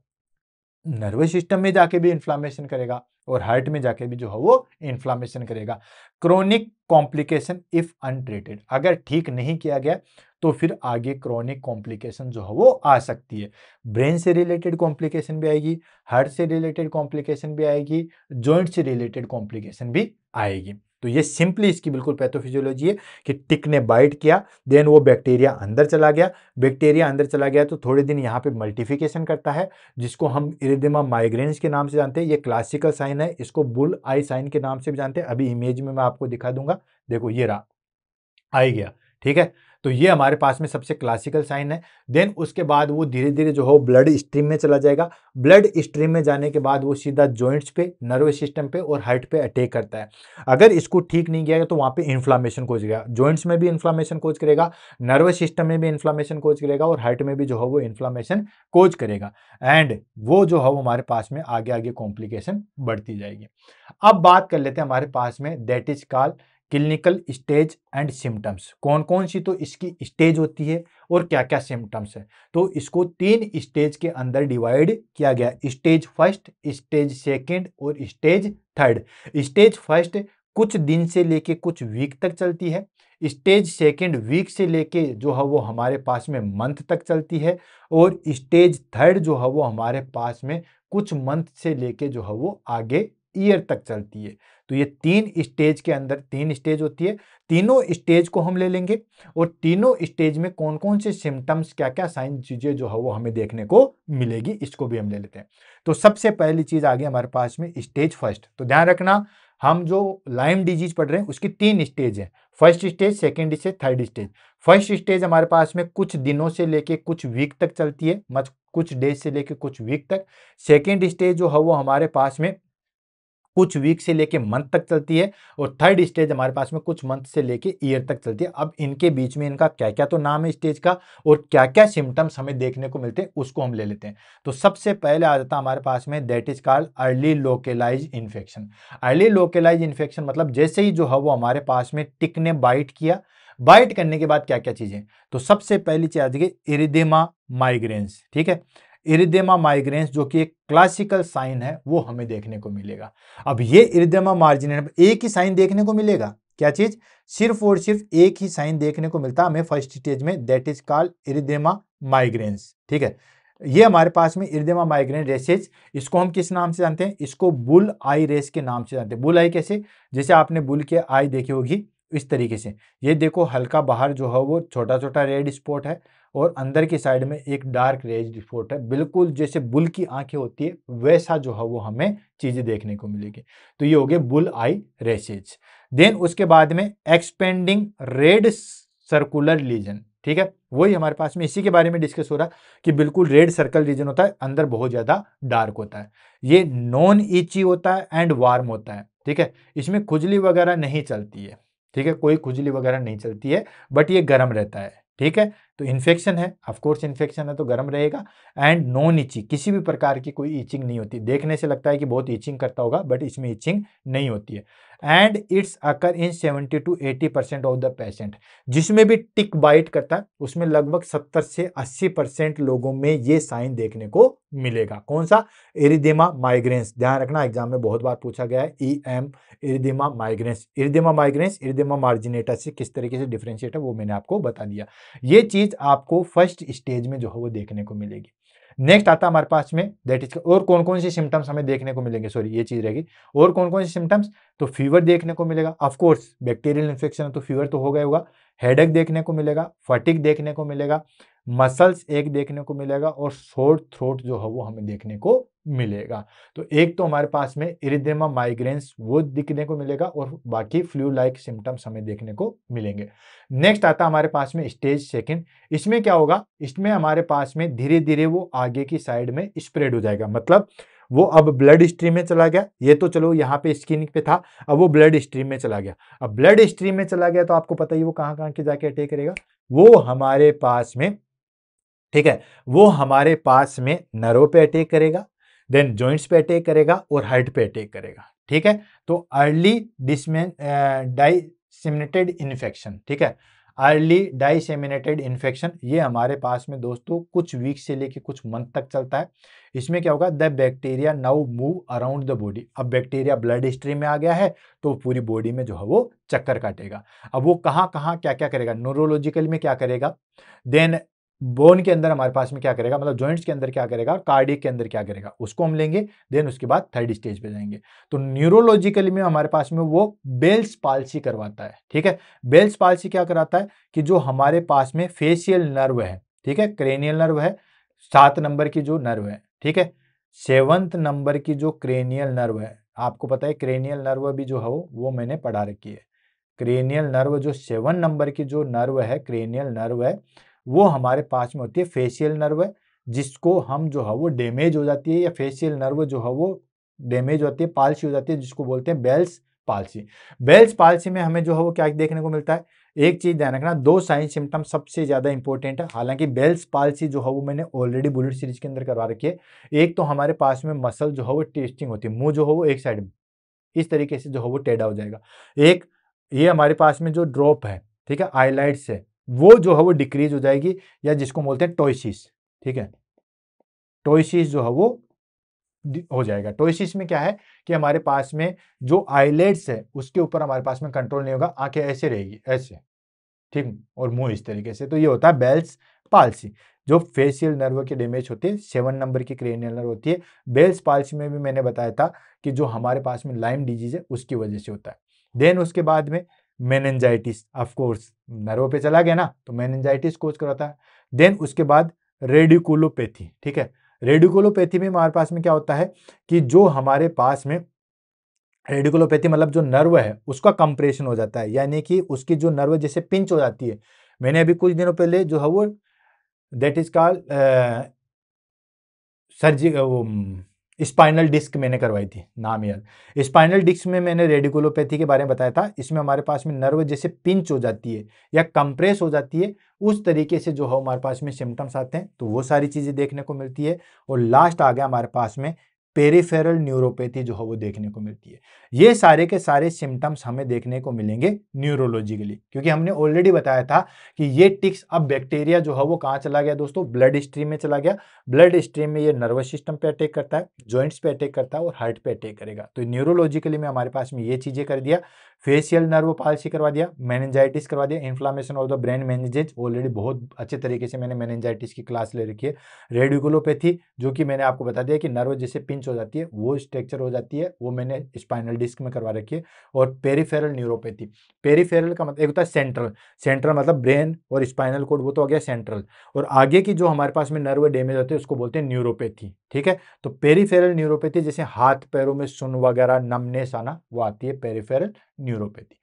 नर्वस सिस्टम में जाके भी इन्फ्लामेशन करेगा और हार्ट में जाके भी जो है वो इन्फ्लामेशन करेगा। क्रोनिक कॉम्प्लिकेशन इफ अनट्रीटेड, अगर ठीक नहीं किया गया तो फिर आगे क्रोनिक कॉम्प्लिकेशन जो है वो आ सकती है। ब्रेन से रिलेटेड कॉम्प्लिकेशन भी आएगी, हार्ट से रिलेटेड कॉम्प्लिकेशन भी आएगी, जॉइंट से रिलेटेड कॉम्प्लिकेशन भी आएगी। तो ये सिंपली इसकी बिल्कुल पैथोफिजियोलॉजी है कि टिक ने बाइट किया, देन वो बैक्टीरिया अंदर चला गया। बैक्टीरिया अंदर चला गया तो थोड़े दिन यहाँ पे मल्टीफिकेशन करता है, जिसको हम इरिथ्रोमा माइग्रेंस के नाम से जानते हैं। ये क्लासिकल साइन है, इसको बुल आई साइन के नाम से भी जानते हैं। अभी इमेज में मैं आपको दिखा दूंगा, देखो ये रहा, आ ही गया, ठीक है। तो ये हमारे पास में सबसे क्लासिकल साइन है। देन उसके बाद वो धीरे धीरे जो हो ब्लड स्ट्रीम में चला जाएगा। ब्लड स्ट्रीम में जाने के बाद वो सीधा जॉइंट्स पे, नर्वस सिस्टम पे और हार्ट पे अटैक करता है। अगर इसको ठीक नहीं किया तो वहां पे इन्फ्लामेशन कोज करेगा, जॉइंट्स में भी इन्फ्लामेशन कोज करेगा, नर्वस सिस्टम में भी इन्फ्लामेशन कोज करेगा और हार्ट में भी जो है वो इन्फ्लामेशन कोज करेगा। एंड वो जो है वो हमारे पास में आगे आगे कॉम्प्लिकेशन बढ़ती जाएगी। अब बात कर लेते हैं हमारे पास में that is called clinical stage and symptoms. कौन कौन सी तो इसकी स्टेज होती है और क्या क्या सिम्टम्स है। तो इसको 3 स्टेज के अंदर डिवाइड किया गया, स्टेज फर्स्ट, स्टेज सेकंड और स्टेज थर्ड। स्टेज फर्स्ट कुछ दिन से लेके कुछ वीक तक चलती है, स्टेज सेकंड वीक से लेके जो है वो हमारे पास में मंथ तक चलती है, और स्टेज थर्ड जो है वो हमारे पास में कुछ मंथ से लेके जो है वो आगे ईयर तक चलती है। तो ये 3 स्टेज के अंदर 3 स्टेज होती है, तीनों स्टेज को हम ले लेंगे और तीनों स्टेज में कौन-कौन से सिम्पटम्स, क्या-क्या साइन चीजें जो है वो हमें देखने को मिलेगी, इसको भी हम ले लेते हैं। तो सबसे पहली चीज आ गई हमारे पास में स्टेज फर्स्ट। तो ध्यान रखना, हम जो लाइम डिजीज पढ़ रहे हैं उसकी 3 स्टेज है, first stage, second stage, third stage. First stage हमारे पास में कुछ दिनों से लेके कुछ वीक तक चलती है, मतलब कुछ डेज से लेके कुछ वीक तक। सेकेंड स्टेज जो है वो हमारे पास में कुछ वीक से लेके मंथ तक चलती है और थर्ड स्टेज हमारे पास में कुछ मंथ से लेके ईयर तक चलती है। अब इनके बीच में इनका क्या क्या तो नाम है स्टेज का और क्या क्या सिम्टम्स हमें देखने को मिलते हैं उसको हम ले लेते हैं। तो सबसे पहले आ जाता है हमारे पास में that is called early localise infection. Early localise infection मतलब जैसे ही जो है वो हमारे पास में टिक ने बाइट किया, बाइट करने के बाद क्या क्या चीजें, तो सबसे पहली चीज आ जाएगी इरिथेमा माइग्रेन्स। ठीक है, इरिथेमा माइग्रेन्स जो कि एक क्लासिकल साइन है वो हमें देखने को मिलेगा। अब ये इरिथेमा मार्जिनम एक ही साइन देखने को मिलेगा, क्या चीज, सिर्फ और सिर्फ एक ही साइन देखने को मिलता है हमें फर्स्ट स्टेज में, that is called erythema migraines. ठीक है, ये हमारे पास में इरिथेमा माइग्रेन रेसेज, इसको हम किस नाम से जानते हैं, इसको बुल आई रेस के नाम से जानते हैं। बुल आई कैसे, जैसे आपने बुल के आई देखी होगी इस तरीके से, ये देखो हल्का बाहर जो है वो छोटा छोटा रेड स्पॉट है और अंदर की साइड में एक डार्क रेड स्पॉट है, बिल्कुल जैसे बुल की आंखें होती है वैसा जो है वो हमें चीजें देखने को मिलेगी। तो ये हो गए बुल आई रेसेज। देन उसके बाद में एक्सपेंडिंग रेड सर्कुलर लीजन। ठीक है, वही हमारे पास में इसी के बारे में डिस्कस हो रहा है कि बिल्कुल रेड सर्कल रीजन होता है, अंदर बहुत ज्यादा डार्क होता है, ये नॉन इची होता है एंड वार्म होता है। ठीक है, इसमें खुजली वगैरह नहीं चलती है। ठीक है, कोई खुजली वगैरह नहीं चलती है, बट ये गर्म रहता है। ठीक है, तो इन्फेक्शन है, ऑफ कोर्स इन्फेक्शन है तो गर्म रहेगा, एंड नॉन इचिंग, किसी भी प्रकार की कोई इचिंग नहीं होती। देखने से लगता है कि बहुत इचिंग करता होगा बट इसमें इचिंग नहीं होती है। And it's occur in 70 to 80% of the patient. जिसमें भी टिक बाइट करता है उसमें लगभग 70 से 80% लोगों में ये साइन देखने को मिलेगा। कौन सा, एरिथेमा माइग्रेन्स। ध्यान रखना, एग्जाम में बहुत बार पूछा गया है EM, erythema migrans. Erythema migrans erythema marginata से किस तरीके से डिफरेंशिएट है वो मैंने आपको बता दिया। ये चीज आपको फर्स्ट स्टेज में जो है वो देखने को मिलेगी। नेक्स्ट आता है हमारे पास में दैट इज, और कौन कौन सी सिम्टम्स हमें देखने को मिलेंगे, सॉरी ये चीज रहेगी, और कौन कौन सी सिम्टम्स, तो फीवर देखने को मिलेगा, ऑफ कोर्स बैक्टीरियल इन्फेक्शन है तो फीवर तो हो गया होगा, हेडेक देखने को मिलेगा, फटीग देखने को मिलेगा, मसल्स एक देखने को मिलेगा और सोर थ्रोट जो है वो हमें देखने को मिलेगा। तो एक तो हमारे पास में इरिथेमा माइग्रेन्स वो दिखने को मिलेगा और बाकी फ्लू लाइक सिम्टम्स हमें देखने को मिलेंगे। नेक्स्ट आता हमारे पास में स्टेज सेकंड। इसमें क्या होगा, इसमें हमारे पास में धीरे धीरे वो आगे की साइड में स्प्रेड हो जाएगा, मतलब वो अब ब्लड स्ट्रीम में चला गया, ये तो चलो यहाँ पे स्किन पे था, अब वो ब्लड स्ट्रीम में चला गया। अब ब्लड स्ट्रीम में चला गया तो आपको पता ही वो कहाँ कहाँ के जाके अटैक करेगा, वो हमारे पास में, ठीक है, वो हमारे पास में नर्व पे अटैक करेगा, देन जॉइंट्स पे अटैक करेगा और हार्ट पे अटैक करेगा। ठीक है, तो अर्ली डाइसेमिनेटेड इन्फेक्शन, ठीक है, अर्ली डाइसेमिनेटेड इन्फेक्शन ये हमारे पास में दोस्तों कुछ वीक से लेके कुछ मंथ तक चलता है। इसमें क्या होगा, the bacteria now move around the body. अब बैक्टीरिया ब्लड स्ट्रीम में आ गया है तो पूरी बॉडी में जो है वो चक्कर काटेगा। अब वो कहाँ कहाँ क्या क्या करेगा, न्यूरोलॉजिकल में क्या करेगा, देन बोन के अंदर हमारे पास में क्या करेगा, मतलब जॉइंट्स के अंदर क्या करेगा और कार्डियक के अंदर क्या करेगा, उसको हम लेंगे। देन उसके बाद थर्ड स्टेज पे जाएंगे। तो न्यूरोलॉजिकली में हमारे पास में वो बेल्स पाल्सी करवाता है। ठीक है, बेल्स पाल्सी क्या कराता है कि जो हमारे पास में फेशियल नर्व है, ठीक है, क्रेनियल नर्व है, 7 नंबर की जो नर्व है, ठीक है, 7th नंबर की जो क्रेनियल नर्व है, आपको पता है क्रेनियल नर्व भी जो है वो मैंने पढ़ा रखी है। क्रेनियल नर्व जो 7 नंबर की जो नर्व है, क्रेनियल नर्व है, वो हमारे पास में होती है फेशियल नर्व है, जिसको हम जो है वो डैमेज हो जाती है या फेशियल नर्व जो है वो डैमेज होती है, पाल्सी हो जाती है, जिसको बोलते हैं बेल्स पाल्सी। बेल्स पाल्सी में हमें जो है वो क्या देखने को मिलता है, एक चीज ध्यान रखना, 2 साइन सिम्टम सबसे ज्यादा इंपॉर्टेंट है। हालांकि बेल्स पाल्सी जो है वो मैंने ऑलरेडी बुलेट सीरीज के अंदर करवा रखी है। एक तो हमारे पास में मसल जो है वो ट्विस्टिंग होती है, मुंह जो है वो एक साइड में इस तरीके से जो है वो टेढ़ा हो जाएगा। एक ये हमारे पास में जो ड्रॉप है, ठीक है, आईलाइट्स है, वो जो है वो डिक्रीज हो जाएगी, या जिसको बोलते हैं टोइसिस। ठीक है, टोइसिस जो है वो हो जाएगा। टोइसिस में क्या है कि हमारे पास में जो आईलेट्स है उसके ऊपर हमारे पास में कंट्रोल नहीं होगा, आंखें ऐसे रहेगी ऐसे, ठीक, और मुंह इस तरीके से, तो ये होता है बेल्स पाल्सी। जो फेशियल नर्व की डैमेज होती है, 7 नंबर की क्रेनियल नर्व होती है। बेल्स पाल्सी में भी मैंने बताया था कि जो हमारे पास में लाइम डिजीज है उसकी वजह से होता है। देन उसके बाद में मेनिंजाइटिस, ऑफ कोर्स नर्व पे चला गया ना, तो मेनिंजाइटिस कोज कराता है। देन उसके बाद रेडिकुलोपैथी, ठीक है। रेडिकुलोपैथी में हमारे पास में क्या होता है कि जो हमारे पास में रेडिकुलोपैथी मतलब जो नर्व है उसका कंप्रेशन हो जाता है, यानी कि उसकी जो नर्व जैसे पिंच हो जाती है। मैंने अभी कुछ दिनों पहले जो है वो दैट इज कॉल्ड सर्जी वो स्पाइनल डिस्क मैंने करवाई थी, नाम याद। स्पाइनल डिस्क में मैंने रेडिकुलोपैथी के बारे में बताया था। इसमें हमारे पास में नर्व जैसे पिंच हो जाती है या कंप्रेस हो जाती है, उस तरीके से जो है हमारे पास में सिम्टम्स आते हैं, तो वो सारी चीजें देखने को मिलती है। और लास्ट आ गया हमारे पास में पेरिफेरल न्यूरोपैथी जो है वो देखने को मिलती है। ये सारे के सारे सिम्टम्स हमें देखने को मिलेंगे न्यूरोलॉजिकली, क्योंकि हमने ऑलरेडी बताया था कि ये टिक्स, अब बैक्टीरिया जो है वो कहाँ चला गया दोस्तों, ब्लड स्ट्रीम में चला गया। ब्लड स्ट्रीम में ये नर्वस सिस्टम पे अटैक करता है, जॉइंट्स पे अटैक करता है और हार्ट पे अटैक करेगा। तो न्यूरोलॉजिकली में हमारे पास में ये चीजें कर दिया, फेशियल नर्व पाल्सी करवा दिया, मेनिंजाइटिस करवा दिया, inflammation of the brain meninges, already बहुत अच्छे तरीके से मैंने मेनिंजाइटिस की क्लास ले रखी है। रेडिकुलोपैथी, जो कि मैंने आपको बता दिया कि नर्व जैसे पिंच हो जाती है वो स्ट्रक्चर हो जाती है, वो मैंने स्पाइनल डिस्क में करवा रखी है। और पेरिफेरल न्यूरोपैथी, पेरिफेरल का मतलब एक होता है सेंट्रल, सेंट्रल मतलब ब्रेन और स्पाइनल कोड, वो तो हो गया सेंट्रल। और आगे की जो हमारे पास में नर्व डैमेज होते हैं उसको बोलते हैं न्यूरोपैथी, ठीक है। तो पेरिफेरल न्यूरोपैथी जैसे हाथ पैरों में सुन वगैरह नमनेस आना, वो आती है पेरिफेरल न्यूरोपैथी।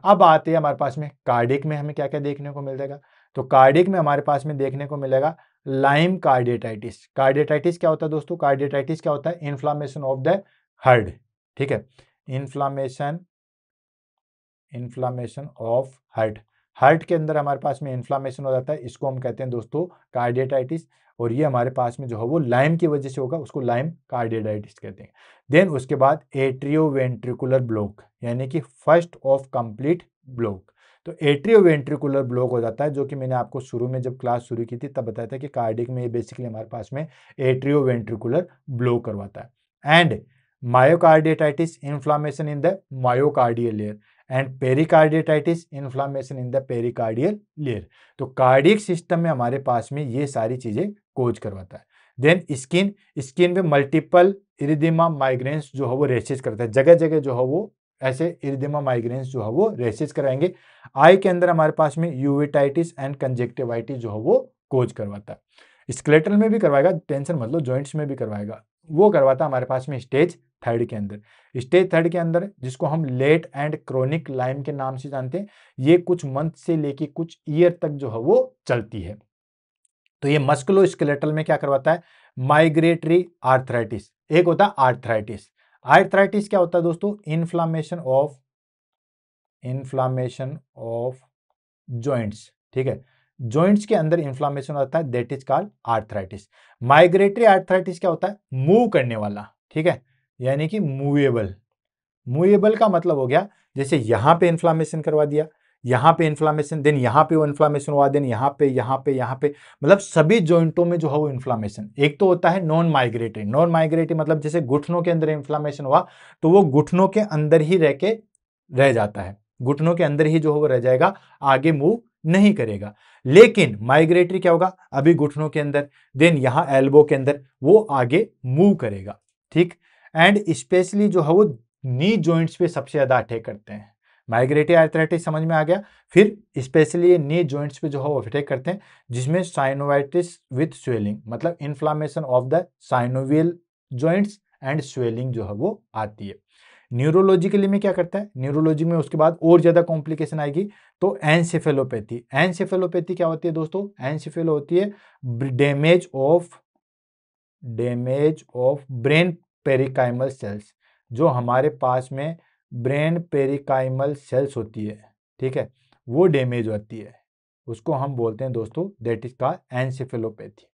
अब आते हैं हमारे पास में कार्डियक में हमें क्या क्या देखने को मिल जाएगा। तो कार्डियक में हमारे पास में देखने को मिलेगा लाइम कार्डियटाइटिस। कार्डियटाइटिस क्या होता है दोस्तों, कार्डियटाइटिस क्या होता है, इन्फ्लामेशन ऑफ द हार्ट, ठीक है। Inflammation, inflammation of heart, heart के अंदर हमारे पास में इन्फ्लामेशन हो जाता है, इसको हम कहते हैं दोस्तों कार्डियटाइटिस। और ये हमारे पास में जो है वो लाइम की वजह से होगा, उसको लाइम कार्डियटाइटिस कहते हैं। देन उसके बाद एट्रियोवेंट्रिकुलर ब्लॉक, यानी कि फर्स्ट ऑफ कंप्लीट ब्लॉक। तो एट्रियोवेंट्रिकुलर ब्लॉक हो जाता है, जो कि मैंने आपको शुरू में जब क्लास शुरू की थी तब बताया था कि कार्डियक में ये बेसिकली हमारे पास में एट्रियोवेंट्रिकुलर ब्लॉक करवाता है। And myocarditis, inflammation in the myocardial layer. And pericarditis, inflammation in the pericardial layer. तो कार्डियक सिस्टम में हमारे पास में ये सारी चीजें कोज करवाता है। देन स्किन, स्किन में मल्टीपल इरिदिमा माइग्रेन्स जो है वो रेशेज करता है, जगह जगह जो है वो ऐसे इरिदिमा माइग्रेन्स जो है वो रेशेज कराएंगे। आई के अंदर हमारे पास में यूवेटाइटिस एंड कंजेक्टिवाइटिस जो है वो कोज करवाता है। स्केलेटल में भी करवाएगा, टेंशन मत लो, जॉइंट्स में भी करवाएगा। वो करवाता है हमारे पास में स्टेज थर्ड के अंदर। स्टेज थर्ड के अंदर, जिसको हम लेट एंड क्रोनिक लाइम के नाम से जानते हैं, ये कुछ मंथ से लेके कुछ ईयर तक जो है वो चलती है। तो ये मस्कुलोस्केलेटल में क्या करवाता है, माइग्रेटरी आर्थराइटिस। एक होता है आर्थराइटिस। आर्थराइटिस क्या होता है दोस्तों, इन्फ्लामेशन ऑफ जॉइंट्स, ठीक है। जॉइंट्स के अंदर इंफ्लामेशन होता है, that is called arthritis. Migratory arthritis क्या होता है, मूव करने वाला, ठीक है, यानी कि मूवेबल। मूवेबल का मतलब हो गया जैसे यहां पे इन्फ्लामेशन करवा दिया, यहां पे इन्फ्लामेशन, देन यहां पे वो इन्फ्लामेशन हुआ, देन यहां पे, मतलब सभी जॉइंटों में जो है वो इन्फ्लामेशन। एक तो होता है नॉन माइग्रेटरी, नॉन माइग्रेटरी मतलब जैसे घुटनों के अंदर इन्फ्लामेशन हुआ तो वो घुटनों के अंदर ही रह जाता है, घुटनों के अंदर ही जो है वो रह जाएगा, आगे मूव नहीं करेगा। लेकिन माइग्रेटरी क्या होगा, अभी घुटनों के अंदर, देन यहां एल्बो के अंदर, वो आगे मूव करेगा, ठीक। एंड स्पेशली जो है वो नी जॉइंट्स पे सबसे ज्यादा अटैक करते हैं। माइग्रेटरी आर्थराइटिस समझ में आ गया। फिर स्पेशली नी जॉइंट्स पे जो है वो अटैक करते हैं, जिसमें साइनोवाइटिस विथ स्वेलिंग, मतलब inflammation of the synovial joints and swelling जो है वो आती है। न्यूरोलॉजिकली में क्या करता है, न्यूरोलॉजी में उसके बाद और ज्यादा कॉम्प्लिकेशन आएगी। तो एनसेफेलोपैथी, एनसेफेलोपैथी क्या होती है दोस्तों, एनसेफेलो होती है डैमेज ऑफ ब्रेन पेरिकाइमल सेल्स। जो हमारे पास में ब्रेन पेरिकाइमल सेल्स होती है, ठीक है, वो डैमेज होती है, उसको हम बोलते हैं दोस्तों दैट इज का एनसेफेलोपैथी।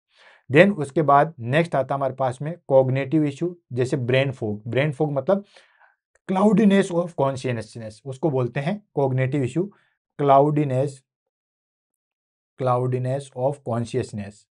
देन उसके बाद नेक्स्ट आता है हमारे पास में कॉग्निटिव इश्यू, जैसे ब्रेन फोग। ब्रेन फोग मतलब क्लाउडीनेस ऑफ कॉन्शियसनेस, उसको बोलते हैं cognitive issue, cloudiness of consciousness.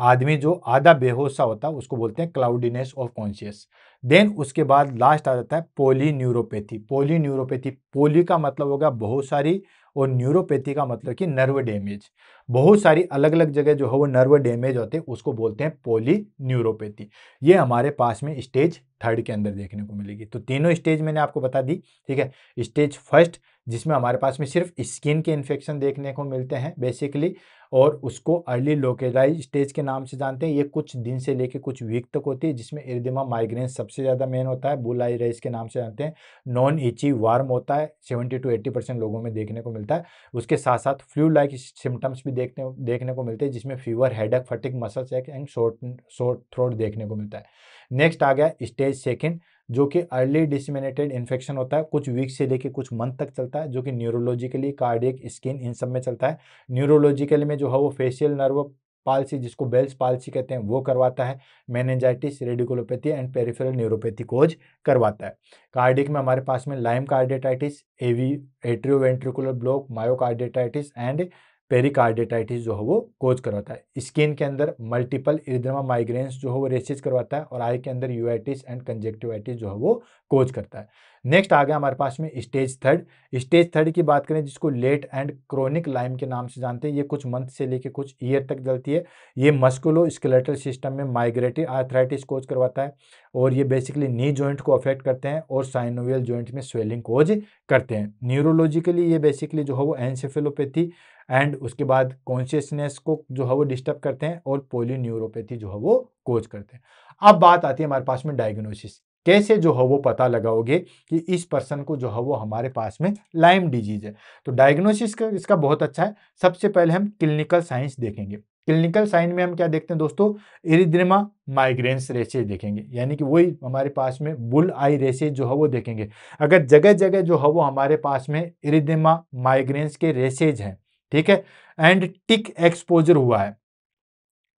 आदमी जो आधा बेहोश सा होता है उसको बोलते हैं क्लाउडीनेस ऑफ कॉन्शियस। देन उसके बाद लास्ट आ जाता है पोलीन्यूरोपैथी। पोलीन्यूरोपैथी, पोली का मतलब होगा बहुत सारी और न्यूरोपैथी का मतलब कि नर्व डैमेज। बहुत सारी अलग अलग जगह जो है वो नर्व डैमेज होते हैं उसको बोलते हैं पोलीन्यूरोपैथी। ये हमारे पास में स्टेज थर्ड के अंदर देखने को मिलेगी। तो तीनों स्टेज मैंने आपको बता दी, ठीक है। स्टेज फर्स्ट जिसमें हमारे पास में सिर्फ स्किन के इन्फेक्शन देखने को मिलते हैं बेसिकली, और उसको अर्ली लोकेलाइज स्टेज के नाम से जानते हैं। ये कुछ दिन से लेके कुछ वीक तक होती है, जिसमें इरिथेमा माइग्रेन सबसे ज़्यादा मेन होता है, बुल आई रेस के नाम से जानते हैं। नॉन इची वार्म होता है, 70 to 80% लोगों में देखने को मिलता है। उसके साथ साथ फ्लू लाइक सिम्टम्स भी देखने को मिलते हैं, जिसमें फीवर, हेडेक, फटिग, मसल एक एंड शॉर्ट थ्रोट देखने को मिलता है। नेक्स्ट आ गया स्टेज सेकेंड, जो कि अर्ली डिसमिनेटेड इन्फेक्शन होता है, कुछ वीक से लेके कुछ मंथ तक चलता है, जो कि न्यूरोलॉजिकली, कार्डियक, स्किन इन सब में चलता है। न्यूरोलॉजिकल में जो है वो फेशियल नर्व पाल्सी, जिसको बेल्स पाल्सी कहते हैं, वो करवाता है। Meningitis, radiculopathy and peripheral neuropathy cause करवाता है। कार्डियक में हमारे पास में Lyme carditis, atrioventricular block, myocarditis and pericarditis जो है वो कोज करवाता है। स्किन के अंदर मल्टीपल इरिथेमा माइग्रेन्स जो है वो रेसिस करवाता है, और आई के अंदर यूआइटिस एंड कंजक्टिवाइटिस जो है वो कोज करता है। नेक्स्ट आ गया हमारे पास में स्टेज थर्ड। स्टेज थर्ड की बात करें, जिसको लेट एंड क्रोनिक लाइम के नाम से जानते हैं, ये कुछ मंथ से लेके कुछ ईयर तक चलती है। ये मस्कुलो स्केलेटल सिस्टम में माइग्रेटरी आर्थराइटिस कोज करवाता है, और ये बेसिकली नी जॉइंट को अफेक्ट करते हैं और साइनोवियल जॉइंट में स्वेलिंग कोज करते हैं। न्यूरोलॉजिकली ये बेसिकली जो है वो एनसेफेलोपैथी एंड उसके बाद कॉन्शियसनेस को जो है वो डिस्टर्ब करते हैं, और पोलीन्यूरोपैथी जो है वो कोज करते हैं। अब बात आती है हमारे पास में डायग्नोसिस। कैसे जो है वो पता लगाओगे कि इस पर्सन को जो है वो हमारे पास में लाइम डिजीज है? तो डायग्नोसिस का इसका बहुत अच्छा है। सबसे पहले हम क्लिनिकल साइंस देखेंगे। क्लिनिकल साइन में हम क्या देखते हैं दोस्तों? इरिथ्रेमा माइग्रेन्स रेशेज देखेंगे, यानी कि वही हमारे पास में बुल आई रेशेज जो है वो देखेंगे। अगर जगह जगह जो है वो हमारे पास में इरिथ्रेमा माइग्रेन्स के रेशेज हैं, ठीक है, एंड टिक एक्सपोजर हुआ है,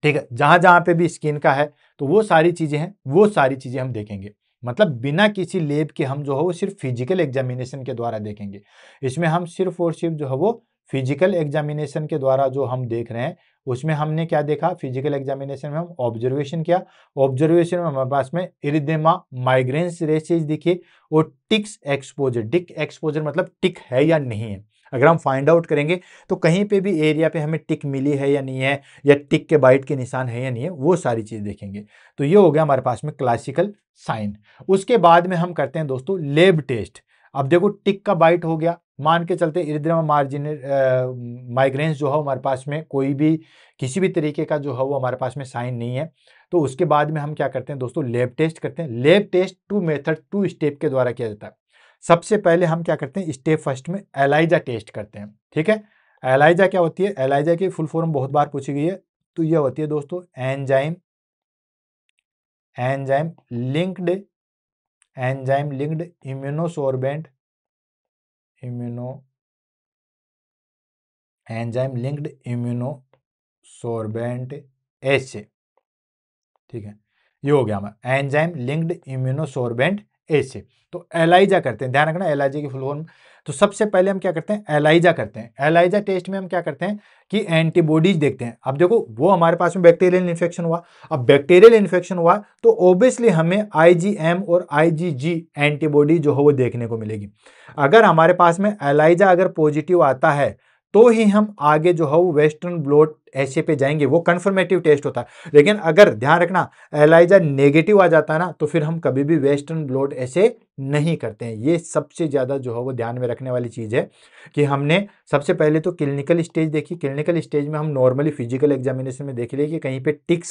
ठीक है, जहां जहां पे भी स्किन का है, तो वो सारी चीजें हैं, वो सारी चीजें हम देखेंगे। मतलब बिना किसी लेब के हम जो है वो सिर्फ फिजिकल एग्जामिनेशन के द्वारा देखेंगे। इसमें हम सिर्फ और सिर्फ जो है वो फिजिकल एग्जामिनेशन के द्वारा जो हम देख रहे हैं, उसमें हमने क्या देखा? फिजिकल एग्जामिनेशन में हम ऑब्जर्वेशन किया। ऑब्जर्वेशन में हमारे पास में इरिथेमा माइग्रेन्स रेशेज दिखे, और टिक्स एक्सपोजर। टिक एक्सपोजर मतलब टिक है या नहीं है। अगर हम फाइंड आउट करेंगे तो कहीं पे भी एरिया पे हमें टिक मिली है या नहीं है, या टिक के बाइट के निशान है या नहीं है, वो सारी चीज देखेंगे। तो ये हो गया हमारे पास में क्लासिकल साइन। उसके बाद में हम करते हैं दोस्तों लेब टेस्ट। अब देखो टिक का बाइट हो गया, मान के चलते इरिथ्रेमा माइग्रेन्स जो है हमारे पास में कोई भी किसी भी तरीके का जो है वो हमारे पास में साइन नहीं है, तो उसके बाद में हम क्या करते हैं दोस्तों? लेब टेस्ट करते हैं। Lab test two method, two step के द्वारा किया जाता है। सबसे पहले हम क्या करते हैं? स्टेप फर्स्ट में एलाइजा टेस्ट करते हैं, ठीक है। एलाइजा क्या होती है? एलाइजा की फुल फॉर्म बहुत बार पूछी गई है, तो ये होती है दोस्तों enzyme enzyme linked immunosorbent enzyme linked immunosorbent assay, ठीक है। ये हो गया हमारा एंजाइम लिंक्ड इम्यूनोसोर्बेंट एसे। तो एलाइजा करते हैं, ध्यान रखना एलाइजा की फुल फॉर्म। तो सबसे पहले हम क्या करते हैं? एलाइजा करते हैं। एलाइजा टेस्ट में हम क्या करते हैं कि एंटीबॉडीज देखते हैं। अब देखो वो हमारे पास में बैक्टीरियल इन्फेक्शन हुआ, अब बैक्टीरियल इन्फेक्शन हुआ तो ऑब्वियसली हमें आईजीएम और आईजीजी एंटीबॉडी जो है वो देखने को मिलेगी। अगर हमारे पास में एलाइजा अगर पॉजिटिव आता है, तो ही हम आगे जो है वो वेस्टर्न ब्लॉट ऐसे पे जाएंगे, वो कंफर्मेटिव टेस्ट होता है। लेकिन अगर ध्यान रखना एलाइजा नेगेटिव आ जाता है ना, तो फिर हम कभी भी वेस्टर्न ब्लॉट ऐसे नहीं करते हैं। ये सबसे ज्यादा जो है वो ध्यान में रखने वाली चीज है कि हमने सबसे पहले तो क्लिनिकल स्टेज देखी। क्लिनिकल स्टेज में हम नॉर्मली फिजिकल एग्जामिनेशन में देख लिए कि कहीं पे टिक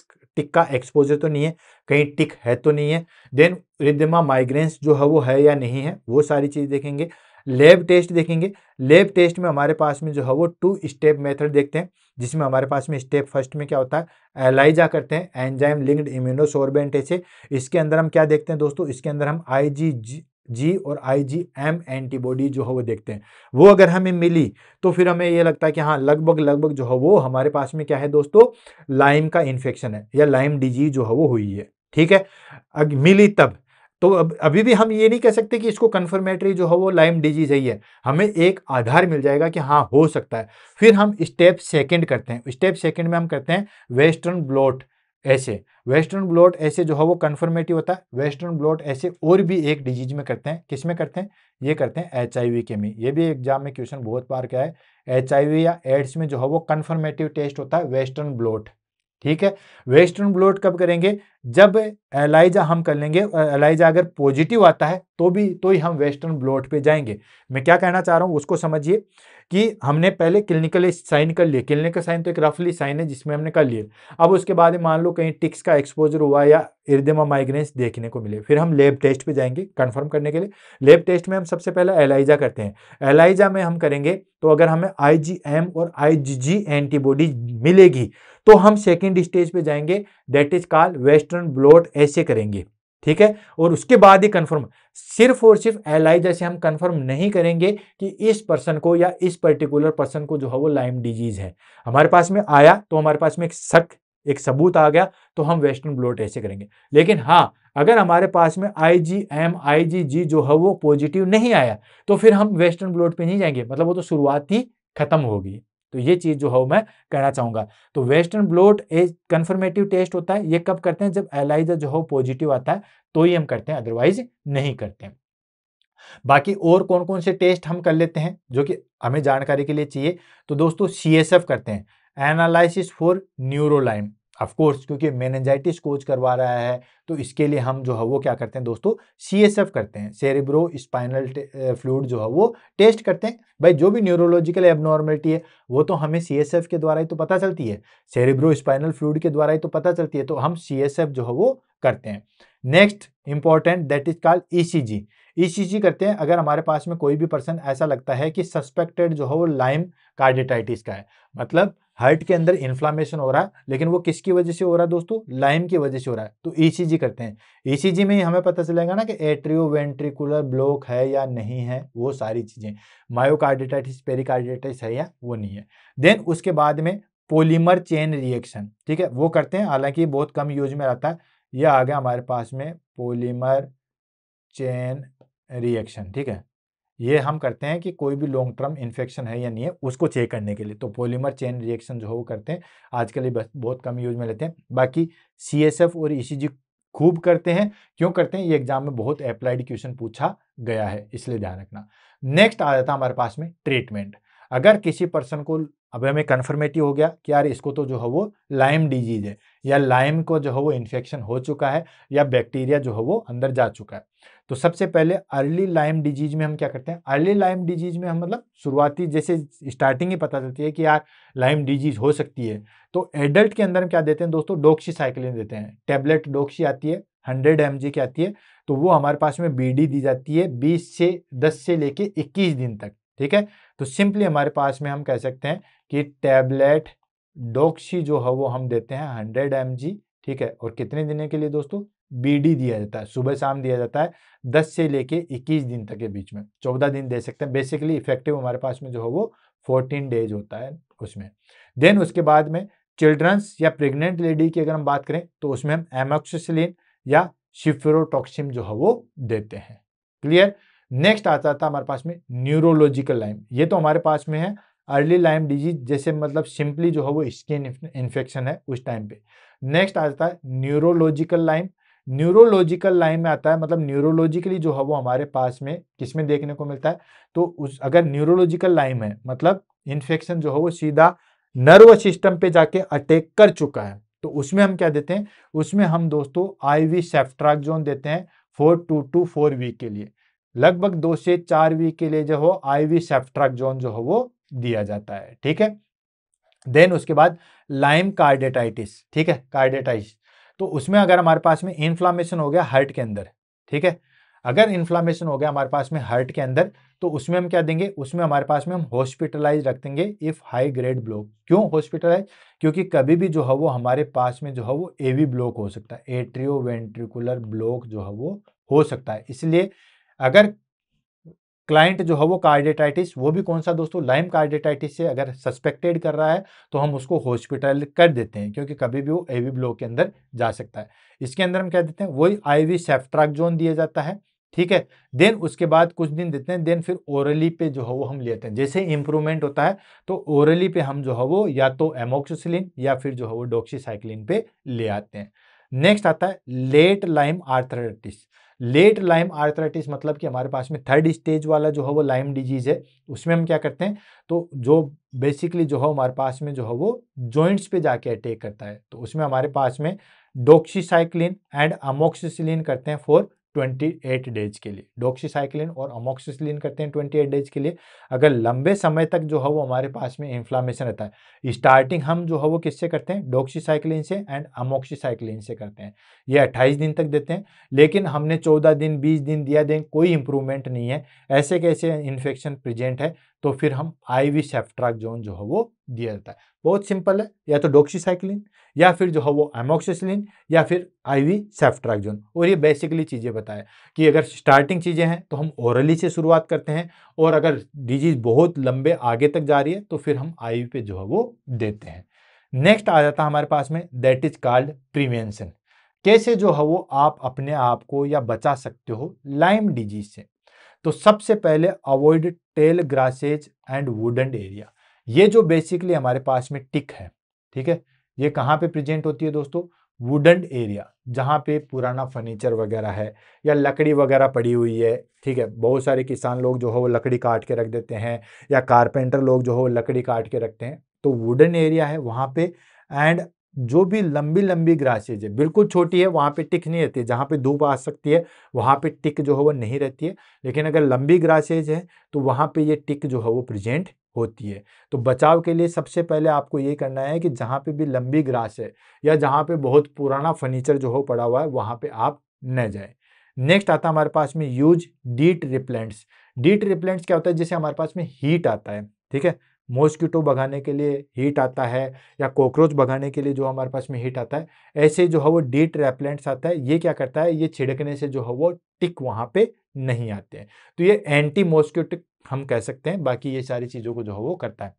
का एक्सपोजर तो नहीं है, कहीं टिक है तो नहीं है। देन इरिथ्रेमा माइग्रेन्स जो है वो है या नहीं है, वो सारी चीज देखेंगे। लेब टेस्ट देखेंगे। लेब टेस्ट में हमारे पास में जो है वो टू स्टेप मेथड देखते हैं, जिसमें हमारे पास में स्टेप फर्स्ट में क्या होता है? एलाइजा करते हैं, एंजाइम लिंक्ड इम्यूनोसोर्बेंट ऐसे। इसके अंदर हम क्या देखते हैं दोस्तों? इसके अंदर हम आईजीजी और आईजीएम एंटीबॉडी जो है वो देखते हैं। वो अगर हमें मिली तो फिर हमें ये लगता है कि हाँ लगभग जो है वो हमारे पास में क्या है दोस्तों? लाइम का इन्फेक्शन है, या लाइम डिजीज जो है वो हुई है, ठीक है। मिली तब तो अब अभी भी हम ये नहीं कह सकते कि इसको कन्फर्मेटरी जो है वो लाइम डिजीज है। हमें एक आधार मिल जाएगा कि हाँ हो सकता है। फिर हम स्टेप सेकंड करते हैं। स्टेप सेकंड में हम करते हैं वेस्टर्न ब्लॉट ऐसे। वेस्टर्न ब्लॉट ऐसे जो है वो कन्फर्मेटिव होता है। वेस्टर्न ब्लॉट ऐसे और भी एक डिजीज में करते हैं। किस में करते हैं? ये करते हैं HIV के में। ये भी एग्जाम में क्वेश्चन बहुत बार क्या है, HIV या एड्स में जो है वो कन्फर्मेटिव टेस्ट होता है वेस्टर्न ब्लॉट। ठीक है, वेस्टर्न ब्लॉट कब करेंगे? जब एलाइजा हम कर लेंगे, एलाइजा अगर पॉजिटिव आता है तो ही हम वेस्टर्न ब्लॉट पे जाएंगे। मैं क्या कहना चाह रहा हूं उसको समझिए कि हमने पहले क्लिनिकल साइन कर लिए। क्लिनिकल साइन तो एक रफली साइन है जिसमें हमने कर लिए। अब उसके बाद में मान लो कहीं टिक्स का एक्सपोजर हुआ या इरिथेमा माइग्रेन्स देखने को मिले, फिर हम लैब टेस्ट पे जाएंगे कंफर्म करने के लिए। लैब टेस्ट में हम सबसे पहले एलाइजा करते हैं। एलाइजा में हम करेंगे तो अगर हमें IgM और IgG एंटीबॉडी मिलेगी तो हम सेकेंड स्टेज पे जाएंगे, that is called western blot ऐसे करेंगे। ठीक है, और उसके बाद ही कंफर्म। सिर्फ और सिर्फ एलाइजा से हम कंफर्म नहीं करेंगे कि इस पर्सन को या इस पर्टिकुलर पर्सन को जो है वो लाइम डिजीज है। हमारे पास में आया तो हमारे पास में एक शक, एक सबूत आ गया तो हम वेस्टर्न ब्लॉट ऐसे करेंगे। लेकिन हाँ, अगर हमारे पास में IgM IgG जो है वो पॉजिटिव नहीं आया तो फिर हम वेस्टर्न ब्लॉट पे नहीं जाएंगे, मतलब वो तो शुरुआत ही खत्म होगी। तो ये चीज जो है मैं कहना चाहूंगा। तो वेस्टर्न ब्लॉट एक कंफर्मेटिव टेस्ट होता है। ये कब करते हैं? जब एलाइजा जो है पॉजिटिव आता है तो ही हम करते हैं, अदरवाइज नहीं करते हैं। बाकी और कौन कौन से टेस्ट हम कर लेते हैं जो कि हमें जानकारी के लिए चाहिए? तो दोस्तों CSF करते हैं, एनालिसिस फॉर न्यूरोलाइम। ऑफ कोर्स क्योंकि मेनिंजाइटिस कोच करवा रहा है तो इसके लिए हम जो है वो क्या करते हैं दोस्तों? CSF करते हैं, सेरेब्रो स्पाइनल फ्लूइड जो है वो टेस्ट करते हैं। भाई जो भी न्यूरोलॉजिकल एबनॉर्मलिटी है वो तो हमें CSF के द्वारा ही तो पता चलती है, सेरेब्रो स्पाइनल फ्लूइड के द्वारा ही तो पता चलती है, तो हम CSF जो है वो करते हैं। Next important that is called ECG करते हैं। अगर हमारे पास में कोई भी पर्सन ऐसा लगता है कि सस्पेक्टेड जो है वो लाइम कार्डिटाइटिस का है, मतलब हार्ट के अंदर इन्फ्लामेशन हो रहा है, लेकिन वो किसकी वजह से हो रहा है दोस्तों? लाइम की वजह से हो रहा है, तो ECG करते हैं। ECG में ही हमें पता चलेगा ना कि एट्रियोवेंट्रिकुलर ब्लॉक है या नहीं है, वो सारी चीजें, मायोकार्डिटाइटिस पेरिकार्डिटाइटिस है या वो नहीं है। देन उसके बाद में पॉलीमर चेन रिएक्शन, ठीक है, वो करते हैं, हालांकि बहुत कम यूज में रहता है। ये आ गया हमारे पास में पॉलीमर चेन रिएक्शन। ठीक है, ये हम करते हैं कि कोई भी लॉन्ग टर्म इन्फेक्शन है या नहीं है उसको चेक करने के लिए, तो पॉलीमर चेन रिएक्शन जो है वो करते हैं। आजकल ये बहुत कम यूज में लेते हैं। बाकी CSF और ECG खूब करते हैं। क्यों करते हैं? ये एग्जाम में बहुत अप्लाइड क्वेश्चन पूछा गया है, इसलिए ध्यान रखना। नेक्स्ट आ जाता है हमारे पास में ट्रीटमेंट। अगर किसी पर्सन को अब हमें कन्फर्मेटिव हो गया कि यार इसको तो जो है वो लाइम डिजीज है, या लाइम को जो है वो इन्फेक्शन हो चुका है, या बैक्टीरिया जो है वो अंदर जा चुका है, तो सबसे पहले अर्ली लाइम डिजीज में हम क्या करते हैं? अर्ली लाइम डिजीज में हम मतलब शुरुआती जैसे स्टार्टिंग ही पता चलती है कि यार लाइम डिजीज हो सकती है, तो एडल्ट के अंदर हम क्या देते हैं दोस्तों? डॉक्सीसाइक्लिन देते हैं। टैबलेट डॉक्सी आती है 100 mg की आती है, तो वो हमारे पास में BD दी जाती है 10 से लेके 21 दिन तक। ठीक है, तो सिंपली हमारे पास में हम कह सकते हैं कि टैबलेट डॉक्सी जो है वो हम देते हैं 100 mg। ठीक है, और कितने दिन के लिए दोस्तों? BD दिया जाता है, सुबह शाम दिया जाता है, 10 से लेके 21 दिन तक के बीच में, 14 दिन दे सकते हैं। बेसिकली इफेक्टिव हमारे पास में जो है वो 14 डेज होता है उसमें। देन उसके बाद में चिल्ड्रंस या प्रेग्नेंट लेडी की अगर हम बात करें तो उसमें हम एमोक्सिसिलिन या सिफ्रोटॉक्सिम जो है वो देते हैं। क्लियर? नेक्स्ट आता था हमारे पास में न्यूरोलॉजिकल लाइम। ये तो हमारे पास में है अर्ली लाइम डिजीज, जैसे मतलब सिंपली जो है वो स्किन इन्फेक्शन है उस टाइम पे। नेक्स्ट आता है न्यूरोलॉजिकल लाइम। न्यूरोलॉजिकल लाइन में आता है मतलब न्यूरोलॉजिकली जो है वो हमारे पास में किसमें देखने को मिलता है? तो उस अगर न्यूरोलॉजिकल लाइन है मतलब इन्फेक्शन जो है वो सीधा नर्व सिस्टम पे जाके अटैक कर चुका है, तो उसमें हम क्या देते हैं? उसमें हम दोस्तों IV सेफ्ट्राक्सोन देते हैं 2 to 4 वीक के लिए। लगभग 2 से 4 वीक के लिए जो हो IV सेफ्ट्राक्सोन जो है वो दिया जाता है। ठीक है, देन उसके बाद लाइम कार्डिटाइटिस। ठीक है, कार्डिटाइटिस, तो उसमें अगर हमारे पास में इन्फ्लामेशन हो गया हार्ट के अंदर, ठीक है, अगर इन्फ्लामेशन हो गया हमारे पास में हार्ट के अंदर, तो उसमें हम क्या देंगे? उसमें हमारे पास में हम हॉस्पिटलाइज रख देंगे इफ हाई ग्रेड ब्लॉक। क्यों हॉस्पिटलाइज? क्योंकि कभी भी जो है वो हमारे पास में जो है वो AV ब्लॉक हो सकता है, एट्रियोवेंट्रिकुलर ब्लॉक जो है वो हो सकता है। इसलिए अगर क्लाइंट जो है वो कार्डियाटाइटिस, वो भी कौन सा दोस्तों, लाइम कार्डियाटाइटिस से अगर सस्पेक्टेड कर रहा है तो हम उसको हॉस्पिटल कर देते हैं, क्योंकि कभी भी वो एवी ब्लॉक के अंदर जा सकता है। इसके अंदर हम क्या देते हैं, वही IV सेफ्ट्राक्सोन दिया जाता है, ठीक है। देन उसके बाद कुछ दिन देते हैं, देन फिर ओरली पे जो है वो हम लेते हैं। जैसे इंप्रूवमेंट होता है तो ओरली पे हम जो है वो या तो एमोक्सिसिलिन या फिर जो है वो डॉक्सीसाइक्लिन पे ले आते हैं। नेक्स्ट आता है late Lyme arthritis. Late Lyme arthritis मतलब कि हमारे पास में 3rd स्टेज वाला जो है वो लाइम डिजीज है। उसमें हम क्या करते हैं, तो जो बेसिकली जो है हमारे पास में जो है वो जॉइंट्स पे जाके अटैक करता है, तो उसमें हमारे पास में डॉक्सीसाइक्लिन एंड अमोक्सिसिलिन करते हैं फॉर 28 डेज के लिए। डॉक्सीसाइक्लिन और अमोक्सिसिलिन करते हैं 28 डेज के लिए। अगर लंबे समय तक जो है वो हमारे पास में इन्फ्लामेशन रहता है, स्टार्टिंग हम जो है वो किससे करते हैं, डॉक्सीसाइक्लिन से एंड अमोक्सिसाइक्लिन से करते हैं। ये 28 दिन तक देते हैं, लेकिन हमने 14 दिन 20 दिन दिया, दें कोई इंप्रूवमेंट नहीं है, ऐसे कैसे इन्फेक्शन प्रेजेंट है, तो फिर हम IV सेफ्ट्राक्सोन जो है वो दिया जाता है। बहुत सिंपल है, या तो डॉक्सीसाइक्लिन या फिर जो है वो एमोक्सिसिलिन या फिर IV सेफ्ट्राक्सोन। और ये बेसिकली चीज़ें बताएं कि अगर स्टार्टिंग चीज़ें हैं तो हम ओरली से शुरुआत करते हैं, और अगर डिजीज बहुत लंबे आगे तक जा रही है तो फिर हम IV पे जो है वो देते हैं। नेक्स्ट आ जाता है हमारे पास में, दैट इज कॉल्ड प्रिवेंशन। कैसे जो है वो आप अपने आप को या बचा सकते हो लाइम डिजीज से। तो सबसे पहले avoid tall grasses and wooden area. ये जो बेसिकली हमारे पास में टिक है, ठीक है, ये कहाँ पे प्रेजेंट होती है दोस्तों, वुडन एरिया, जहाँ पे पुराना फर्नीचर वगैरह है या लकड़ी वगैरह पड़ी हुई है, ठीक है। बहुत सारे किसान लोग जो है वो लकड़ी काट के रख देते हैं, या कारपेंटर लोग जो है वो लकड़ी काट के रखते हैं, तो वुडन एरिया है वहाँ पे। एंड जो भी लंबी लंबी ग्रासेज है, बिल्कुल छोटी है, वहाँ पे टिक नहीं रहती है, जहाँ पे धूप आ सकती है वहाँ पे टिक जो है वो नहीं रहती है, लेकिन अगर लंबी ग्रासेज है तो वहाँ पे ये टिक जो है वो प्रेजेंट होती है। तो बचाव के लिए सबसे पहले आपको ये करना है कि जहाँ पे भी लंबी ग्रास है या जहाँ पे बहुत पुराना फर्नीचर जो हो पड़ा हुआ है, वहाँ पे आप न जाए। नेक्स्ट आता है हमारे पास में यूज डीट रिपेलेंट्स। डीट रिपेलेंट्स क्या होता है, जैसे हमारे पास में हीट आता है, ठीक है, मॉस्किटो भगाने के लिए हीट आता है, या कॉकरोच भगाने के लिए जो हमारे पास में हीट आता है, ऐसे जो है वो डीट रेपेलेंट्स आता है। ये क्या करता है, ये छिड़कने से जो है वो टिक वहाँ पे नहीं आते हैं, तो ये एंटी मॉस्किटिक हम कह सकते हैं। बाकी ये सारी चीज़ों को जो है वो करता है।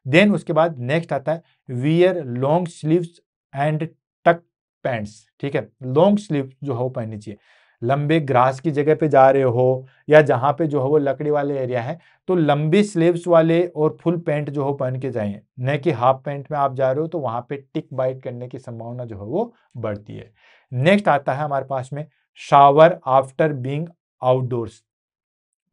देन उसके बाद नेक्स्ट आता है वियर लॉन्ग स्लीव्स एंड टक पैंट्स, ठीक है। लॉन्ग स्लीव जो है वो पहननी चाहिए। लंबे ग्रास की जगह पे जा रहे हो या जहाँ पे जो है वो लकड़ी वाले एरिया है, तो लंबी स्लीव्स वाले और फुल पैंट जो हो पहन के जाइए, न कि हाफ पैंट में आप जा रहे हो तो वहाँ पे टिक बाइट करने की संभावना जो है वो बढ़ती है। नेक्स्ट आता है हमारे पास में शावर आफ्टर बीइंग आउटडोर्स।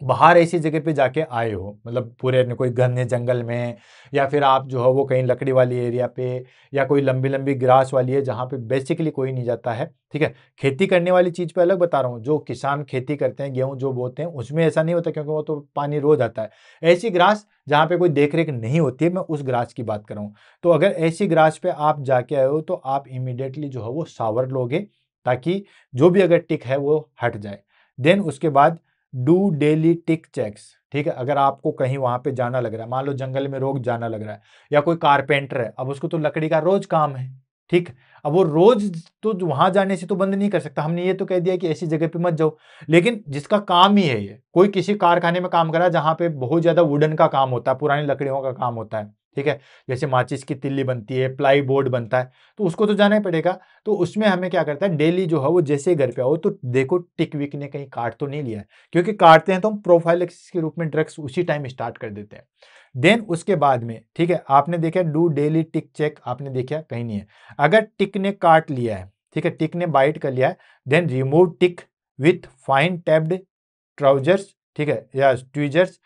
बाहर ऐसी जगह पे जाके आए हो, मतलब पूरे कोई घने जंगल में, या फिर आप जो है वो कहीं लकड़ी वाली एरिया पे, या कोई लंबी लंबी ग्रास वाली है जहाँ पे बेसिकली कोई नहीं जाता है, ठीक है। खेती करने वाली चीज पे अलग बता रहा हूँ, जो किसान खेती करते हैं, गेहूं जो बोते हैं, उसमें ऐसा नहीं होता, क्योंकि वो तो पानी रोज आता है। ऐसी ग्रास जहाँ पे कोई देख रेख नहीं होती है, मैं उस ग्रास की बात कर रहा हूँ। तो अगर ऐसी ग्रास पे आप जाके आए हो तो आप इमीडिएटली जो है वो शावर लोगे, ताकि जो भी अगर टिक है वो हट जाए। देन उसके बाद डू डेली टिक चेक्स, ठीक है। अगर आपको कहीं वहां पे जाना लग रहा है, मान लो जंगल में रोज जाना लग रहा है, या कोई कारपेंटर है, अब उसको तो लकड़ी का रोज काम है, ठीक। अब वो रोज तो वहां जाने से तो बंद नहीं कर सकता, हमने ये तो कह दिया कि ऐसी जगह पे मत जाओ, लेकिन जिसका काम ही है ये, कोई किसी कारखाने में काम कर रहा है जहां पे बहुत ज्यादा वुडन का काम होता है, पुरानी लकड़ियों का काम होता है, ठीक है, जैसे माचिस की तिल्ली बनती है, प्लाई बोर्ड बनता है, तो उसको तो जाना ही पड़ेगा। तो उसमें हमें क्या करता है, डेली जो है वो जैसे घर पे आओ तो देखो टिक विक ने कहीं काट तो नहीं लिया है, क्योंकि काटते हैं तो हम प्रोफाइलैक्सिस के रूप में ड्रग्स उसी टाइम स्टार्ट कर देते हैं। देन उसके बाद में, ठीक है, आपने देखा डू डेली टिक चेक, आपने देखा कहीं नहीं है। अगर टिक ने काट लिया है, ठीक है, टिक ने बाइट कर लिया है, then remove tick with fine tabbed trousers, ठीक है, या ट्वीजर्स,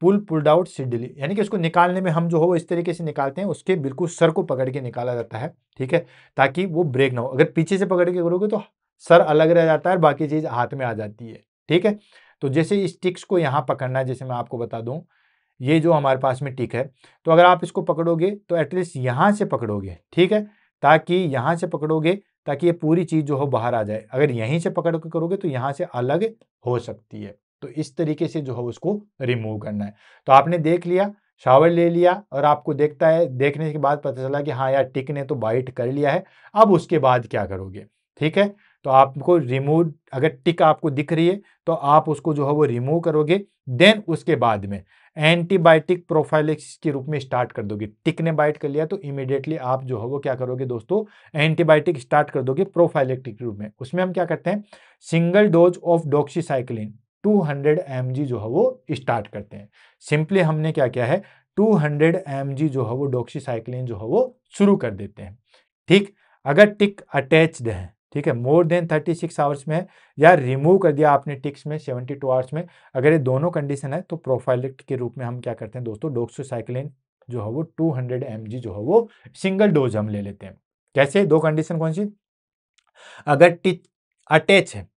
पुल आउट सिडली, यानी कि उसको निकालने में हम जो हो वो इस तरीके से निकालते हैं, उसके बिल्कुल सर को पकड़ के निकाला जाता है, ठीक है, ताकि वो ब्रेक ना हो। अगर पीछे से पकड़ के करोगे तो सर अलग रह जाता है, बाकी चीज हाथ में आ जाती है, ठीक है। तो जैसे इस टिक्स को यहाँ पकड़ना है, जैसे मैं आपको बता दूं, ये जो हमारे पास में टिक है, तो अगर आप इसको पकड़ोगे तो एटलीस्ट यहाँ से पकड़ोगे, ठीक है, ताकि यहाँ से पकड़ोगे ताकि ये पूरी चीज जो हो बाहर आ जाए। अगर यहीं से पकड़ के करोगे तो यहाँ से अलग हो सकती है, तो इस तरीके से जो है उसको रिमूव करना है। तो आपने देख लिया, शावर ले लिया, और आपको देखने के बाद पता चला कि हाँ यार टिक ने तो बाइट कर लिया है, अब उसके बाद क्या करोगे, ठीक है। तो आपको रिमूव, अगर टिक आपको दिख रही है तो आप उसको जो है वो रिमूव करोगे। देन उसके बाद में एंटीबायोटिक प्रोफाइलैक्सिस के रूप में स्टार्ट कर दोगे। टिक ने बाइट कर लिया तो इमीडिएटली आप जो है वो क्या करोगे दोस्तों, एंटीबायोटिक स्टार्ट कर दोगे प्रोफाइलैक्टिक के रूप में। उसमें हम क्या करते हैं, single dose of doxycycline 200 mg जो है वो स्टार्ट करते हैं। सिंपली हमने क्या किया है, 200 mg जो है वो डॉक्सीसाइक्लिन जो है वो शुरू कर देते हैं। ठीक, अगर टिक अटैच्ड है, ठीक है, मोर देन 36 आवर्स में, या रिमूव कर दिया आपने टिक्स में 72 आवर्स में, अगर ये दोनों कंडीशन है तो प्रोफाइलिक के रूप में हम क्या करते हैं दोस्तों, डॉक्सीसाइक्लिन जो है वो 200 mg जो है वो सिंगल डोज हम ले लेते हैं। कैसे, दो कंडीशन कौन सी, अगर टिक अटैच है,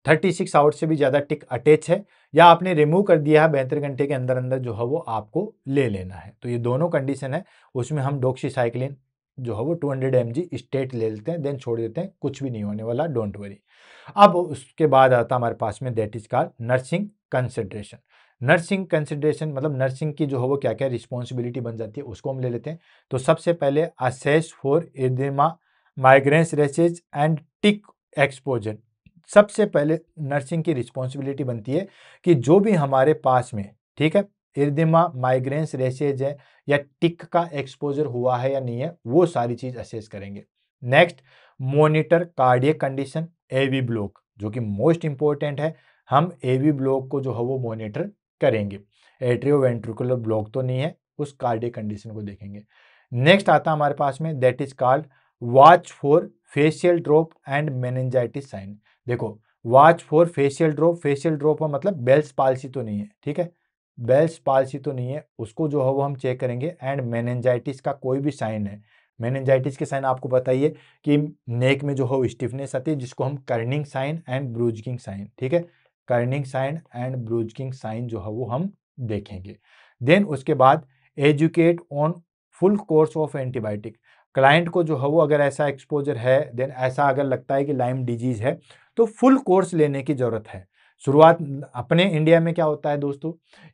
36 आवर्स से भी ज्यादा टिक अटैच है, या आपने रिमूव कर दिया है 72 घंटे के अंदर अंदर जो है वो आपको ले लेना है। तो ये दोनों कंडीशन है, उसमें हम डॉक्सीसाइक्लिन जो है वो 200 mg स्टेट ले लेते हैं, देन छोड़ देते हैं, कुछ भी नहीं होने वाला, डोंट वरी। अब उसके बाद आता हमारे पास में that is called nursing consideration. Nursing consideration मतलब नर्सिंग की जो है वो क्या क्या रिस्पॉन्सिबिलिटी बन जाती है, उसको हम ले लेते हैं। तो सबसे पहले assess for oedema, migraines races and tick exposure. सबसे पहले नर्सिंग की रिस्पॉन्सिबिलिटी बनती है कि जो भी हमारे पास में, ठीक है, इर्दिमा, माइग्रेन्स रेसेज है या टिक का एक्सपोजर हुआ है या नहीं है, वो सारी चीज असेस करेंगे। Next, monitor cardiac condition, AV block, जो कि मोस्ट इंपॉर्टेंट है, हम एवी ब्लॉक को जो है वो मॉनिटर करेंगे। एट्रियोवेंट्रिकुलर ब्लॉक तो नहीं है, उस कार्डियक कंडीशन को देखेंगे। नेक्स्ट आता हमारे पास में that is called watch for facial drop and meningitis sign. देखो, watch for facial drop, facial drop का मतलब बेल्स पाल्सी तो नहीं है, ठीक है, बेल्स पाल्सी तो नहीं है, उसको जो है वो हम चेक करेंगे। एंड मेनिंजाइटिस का कोई भी साइन है, मेनिंजाइटिस के साइन आपको बताइए कि नेक में जो हो स्टिफनेस आती है, जिसको हम कर्निंग साइन एंड ब्रूजिंग साइन, ठीक है, कर्निंग साइन एंड ब्रूजिंग साइन जो है वो हम देखेंगे। देन उसके बाद educate on full course of antibiotic. Client को जो है वो अगर ऐसा एक्सपोजर है, देन ऐसा अगर लगता है कि लाइम डिजीज है, तो फुल कोर्स लेने की जरूरत है। शुरुआत अपने इंडिया में क्या होता है दोस्तों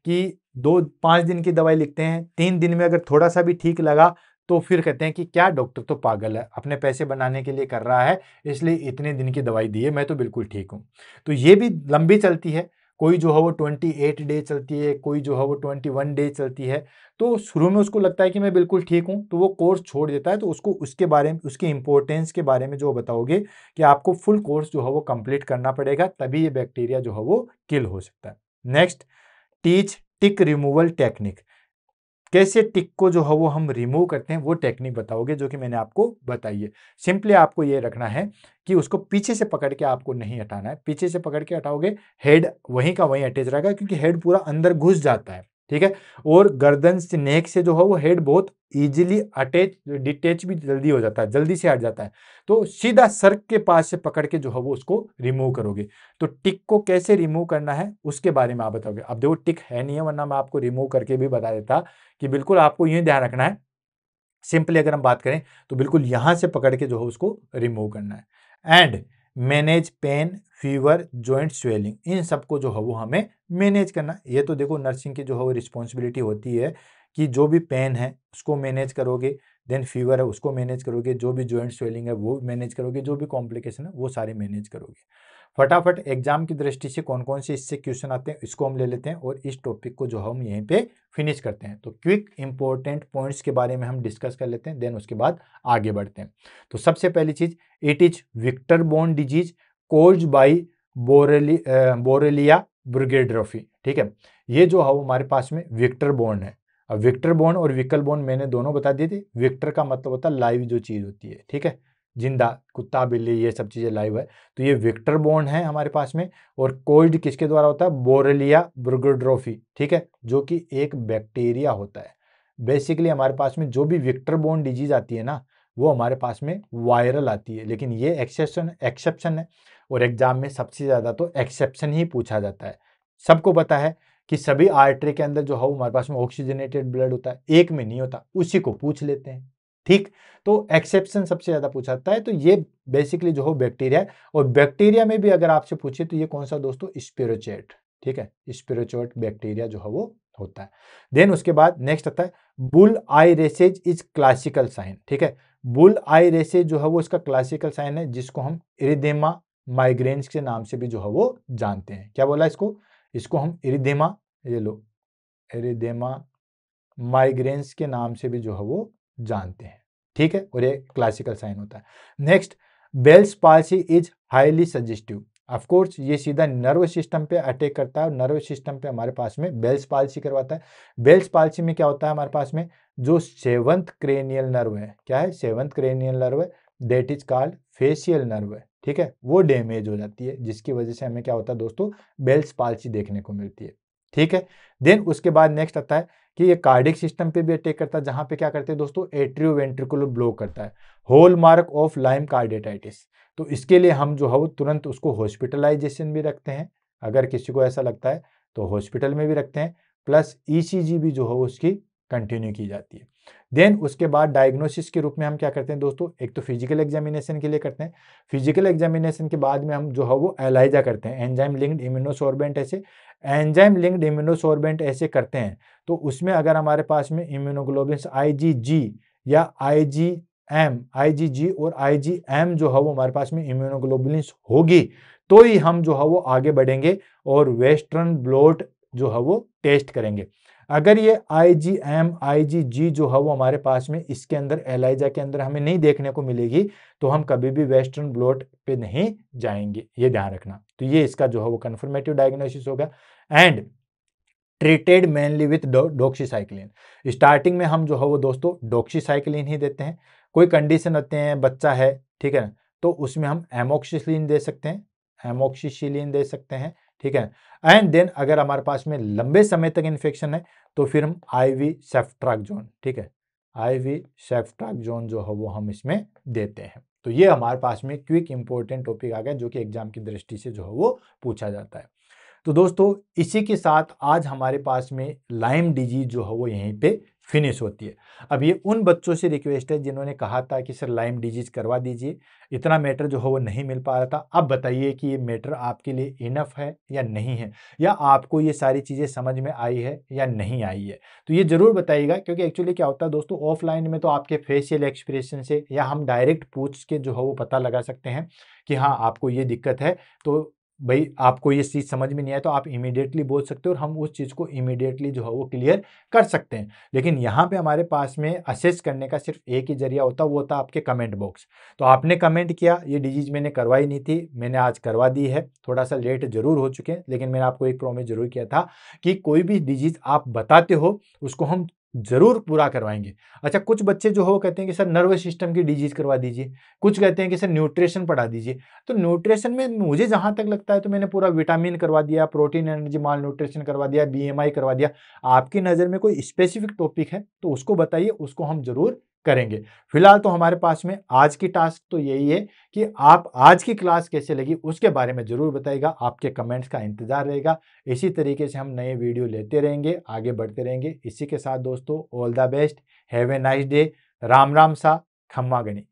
कि 2-5 दिन की दवाई लिखते हैं, 3 दिन में अगर थोड़ा सा भी ठीक लगा तो फिर कहते हैं कि क्या डॉक्टर तो पागल है, अपने पैसे बनाने के लिए कर रहा है, इसलिए इतने दिन की दवाई दी है, मैं तो बिल्कुल ठीक हूं। तो ये भी लंबी चलती है, कोई जो है वो 28 डे चलती है, कोई जो है वो 21 डे चलती है। तो शुरू में उसको लगता है कि मैं बिल्कुल ठीक हूं, तो वो कोर्स छोड़ देता है। तो उसको उसके बारे में, उसकी इंपॉर्टेंस के बारे में जो बताओगे कि आपको फुल कोर्स जो है वो कंप्लीट करना पड़ेगा, तभी ये बैक्टीरिया जो है वो किल हो सकता है। नेक्स्ट, टीच टिक रिमूवल टेक्निक। कैसे टिक को जो है वो हम रिमूव करते हैं, वो टेक्निक बताओगे, जो कि मैंने आपको बताई है। सिंपली आपको ये रखना है कि उसको पीछे से पकड़ के आपको नहीं हटाना है। पीछे से पकड़ के हटाओगे, हेड वहीं का वहीं अटैच रहेगा, क्योंकि हेड पूरा अंदर घुस जाता है, ठीक है। और गर्दन से, नेक से जो है वो हेड बहुत इजीली अटैच, डिटेच भी जल्दी हो जाता है, जल्दी से हट जाता है। तो सीधा सर के पास से पकड़ के जो है वो उसको रिमूव करोगे। तो टिक को कैसे रिमूव करना है उसके बारे में आप बताओगे। अब देखो, टिक है नहीं है, वरना मैं आपको रिमूव करके भी बता देता कि बिल्कुल आपको ये ध्यान रखना है। सिंपली अगर हम बात करें तो बिल्कुल यहां से पकड़ के जो है उसको रिमूव करना है। And manage pain, fever, joint swelling, इन सबको जो है वो हमें मैनेज करना है। ये तो देखो नर्सिंग की जो है वो रिस्पॉन्सिबिलिटी होती है कि जो भी पेन है उसको मैनेज करोगे, देन फीवर है उसको मैनेज करोगे, जो भी जॉइंट स्वेलिंग है वो मैनेज करोगे, जो भी कॉम्प्लिकेशन है वो सारे मैनेज करोगे। फटाफट एग्जाम की दृष्टि से कौन कौन से इससे क्वेश्चन आते हैं इसको हम ले लेते हैं, और इस टॉपिक को जो हम यहीं पे फिनिश करते हैं। तो क्विक इंपॉर्टेंट पॉइंट्स के बारे में हम डिस्कस कर लेते हैं, देन उसके बाद आगे बढ़ते हैं। तो सबसे पहली चीज, it is vector borne disease caused by Borrelia burgdorferi, ठीक है। ये जो है वो हमारे पास में विक्टर बोर्न है। अब विक्टर बोर्न और विकल बोर्न मैंने दोनों बता दिए थे। विक्टर का मतलब होता है लाइव जो चीज होती है, ठीक है, जिंदा, कुत्ता बिल्ली ये सब चीजें लाइव है, तो ये विक्टर बोर्न है हमारे पास में। और कोज्ड किसके द्वारा होता है, बोरेलिया ब्रिगेड्रोफी, ठीक है, जो कि एक बैक्टीरिया होता है। बेसिकली हमारे पास में जो भी विक्टर बोर्न डिजीज आती है ना, वो हमारे पास में वायरल आती है, लेकिन ये एक्सेप्शन है। और एग्जाम में सबसे ज्यादा तो एक्सेप्शन ही पूछा जाता है। सबको पता है कि सभी आर्टरी के अंदर जो है हमारे पास में ऑक्सीजनेटेड ब्लड होता है, एक में नहीं होता, उसी को पूछ लेते हैं, ठीक। तो एक्सेप्शन सबसे ज्यादा पूछा जाता है। तो ये बेसिकली जो हो बैक्टीरिया है। और बैक्टीरिया में भी अगर आपसे पूछे तो ये कौन सा दोस्तों, स्पिरोचेट, ठीक है, स्पिरोचेट बैक्टीरिया जो है वो होता है। देन उसके बाद नेक्स्ट आता है bull eye rashes is classical sign, ठीक है। बुल आई रेसेज जो है वो इसका क्लासिकल साइन है, जिसको हम इरिदेमा माइग्रेन्स के नाम से भी जो है वो जानते हैं। क्या बोला इसको? इसको हम इरिथेमा, ये लो, इरिथेमा माइग्रेन्स के नाम से भी जो है वो जानते हैं। ठीक है, और ये क्लासिकल साइन होता है। Next, Bell's palsy is highly suggestive. Of course ये सीधा नर्व सिस्टम पे अटैक करता है और नर्व सिस्टम पे हमारे पास में बेल्स पाल्सी करवाता है। बेल्स पाल्सी में क्या होता है हमारे पास में, जो सेवंथ क्रेनियल नर्व है, क्या है, सेवंथ क्रेनियल नर्व है, that is called facial nerve है। ठीक है, वो डैमेज हो जाती है, जिसकी वजह से हमें क्या होता है दोस्तों, बेल्स पाल्सी देखने को मिलती है। ठीक है, देन उसके बाद नेक्स्ट आता है कि ये कार्डिक सिस्टम पे भी अटैक करता है, जहां पे क्या करते हैं दोस्तों, एट्रियोवेंट्रिकुलर ब्लॉक करता है, हॉल मार्क ऑफ लाइम कार्डिटाइटिस। तो इसके लिए हम जो है वो तुरंत उसको हॉस्पिटलाइजेशन भी रखते हैं, अगर किसी को ऐसा लगता है तो हॉस्पिटल में भी रखते हैं, प्लस ईसीजी भी जो है उसकी कंटिन्यू की जाती है। देन उसके बाद डायग्नोसिस के रूप में हम क्या करते हैं दोस्तों, एक तो फिजिकल एग्जामिनेशन के लिए करते हैं, फिजिकल एग्जामिनेशन के बाद में हम जो है वो एलाइजा करते हैं, एंजाइम लिंक्ड इम्यूनोसॉर्बेंट ऐसे, एंजाइम लिंक्ड इम्यूनोसॉर्बेंट ऐसे करते हैं। तो उसमें अगर हमारे पास में इम्यूनोग्लोबिन आईजीजी या आईजीजी और आईजीएम जो है वो हमारे पास में इम्यूनोग्लोबुलिन होगी, तो ही हम जो है वो आगे बढ़ेंगे और वेस्टर्न ब्लॉट जो है वो टेस्ट करेंगे। अगर ये आईजीएम आईजीजी जो है वो हमारे पास में इसके अंदर एलाइजा के अंदर हमें नहीं देखने को मिलेगी, तो हम कभी भी वेस्टर्न ब्लॉट पे नहीं जाएंगे, ये ध्यान रखना। तो ये इसका जो है वो कंफर्मेटिव डायग्नोसिस होगा। And treated mainly with doxycycline. Starting में हम जो है वो दोस्तों डॉक्सीसाइक्लिन ही देते हैं। कोई कंडीशन होते हैं, बच्चा है, ठीक है ना, तो उसमें हम एमोक्सिसिलिन दे सकते हैं, एमोक्सिसिलिन दे सकते हैं। ठीक है, एंड देन अगर हमारे पास में लंबे समय तक इन्फेक्शन है तो फिर हम आईवी सेफ्ट्राक्सोन, ठीक है, आईवी सेफ्ट्राक्सोन जो है वो हम इसमें देते हैं। तो ये हमारे पास में क्विक इंपॉर्टेंट टॉपिक आ गया जो कि एग्जाम की दृष्टि से जो है वो पूछा जाता है। तो दोस्तों इसी के साथ आज हमारे पास में लाइम डिजीज जो है वो यहीं पे फिनिश होती है। अब ये उन बच्चों से रिक्वेस्ट है जिन्होंने कहा था कि सर लाइम डिजीज करवा दीजिए, इतना मैटर जो है वो नहीं मिल पा रहा था। अब बताइए कि ये मैटर आपके लिए इनफ है या नहीं है, या आपको ये सारी चीज़ें समझ में आई है या नहीं आई है। तो ये जरूर बताइएगा, क्योंकि एक्चुअली क्या होता है दोस्तों, ऑफलाइन में तो आपके फेशियल एक्सप्रेशन से या हम डायरेक्ट पूछ के जो है वो पता लगा सकते हैं कि हाँ आपको ये दिक्कत है, तो भाई आपको ये चीज़ समझ में नहीं आया तो आप इमीडिएटली बोल सकते हो और हम उस चीज़ को इमीडिएटली जो है वो क्लियर कर सकते हैं। लेकिन यहाँ पे हमारे पास में असेस करने का सिर्फ एक ही जरिया होता है, वो होता है आपके कमेंट बॉक्स। तो आपने कमेंट किया, ये डिजीज मैंने करवाई नहीं थी, मैंने आज करवा दी है, थोड़ा सा लेट जरूर हो चुके हैं, लेकिन मैंने आपको एक प्रॉमिस जरूर किया था कि कोई भी डिजीज आप बताते हो उसको हम जरूर पूरा करवाएंगे। अच्छा, कुछ बच्चे जो हो कहते हैं कि सर नर्वस सिस्टम की डिजीज करवा दीजिए, कुछ कहते हैं कि सर न्यूट्रिशन पढ़ा दीजिए। तो न्यूट्रिशन में मुझे जहां तक लगता है तो मैंने पूरा विटामिन करवा दिया, प्रोटीन एनर्जी माल न्यूट्रिशन करवा दिया, बीएमआई करवा दिया। आपकी नज़र में कोई स्पेसिफिक टॉपिक है तो उसको बताइए, उसको हम जरूर करेंगे। फिलहाल तो हमारे पास में आज की टास्क तो यही है कि आप आज की क्लास कैसे लगी उसके बारे में जरूर बताइएगा, आपके कमेंट्स का इंतजार रहेगा। इसी तरीके से हम नए वीडियो लेते रहेंगे, आगे बढ़ते रहेंगे। इसी के साथ दोस्तों all the best, have a nice day, Ram Ram सा, खम्मा गणी।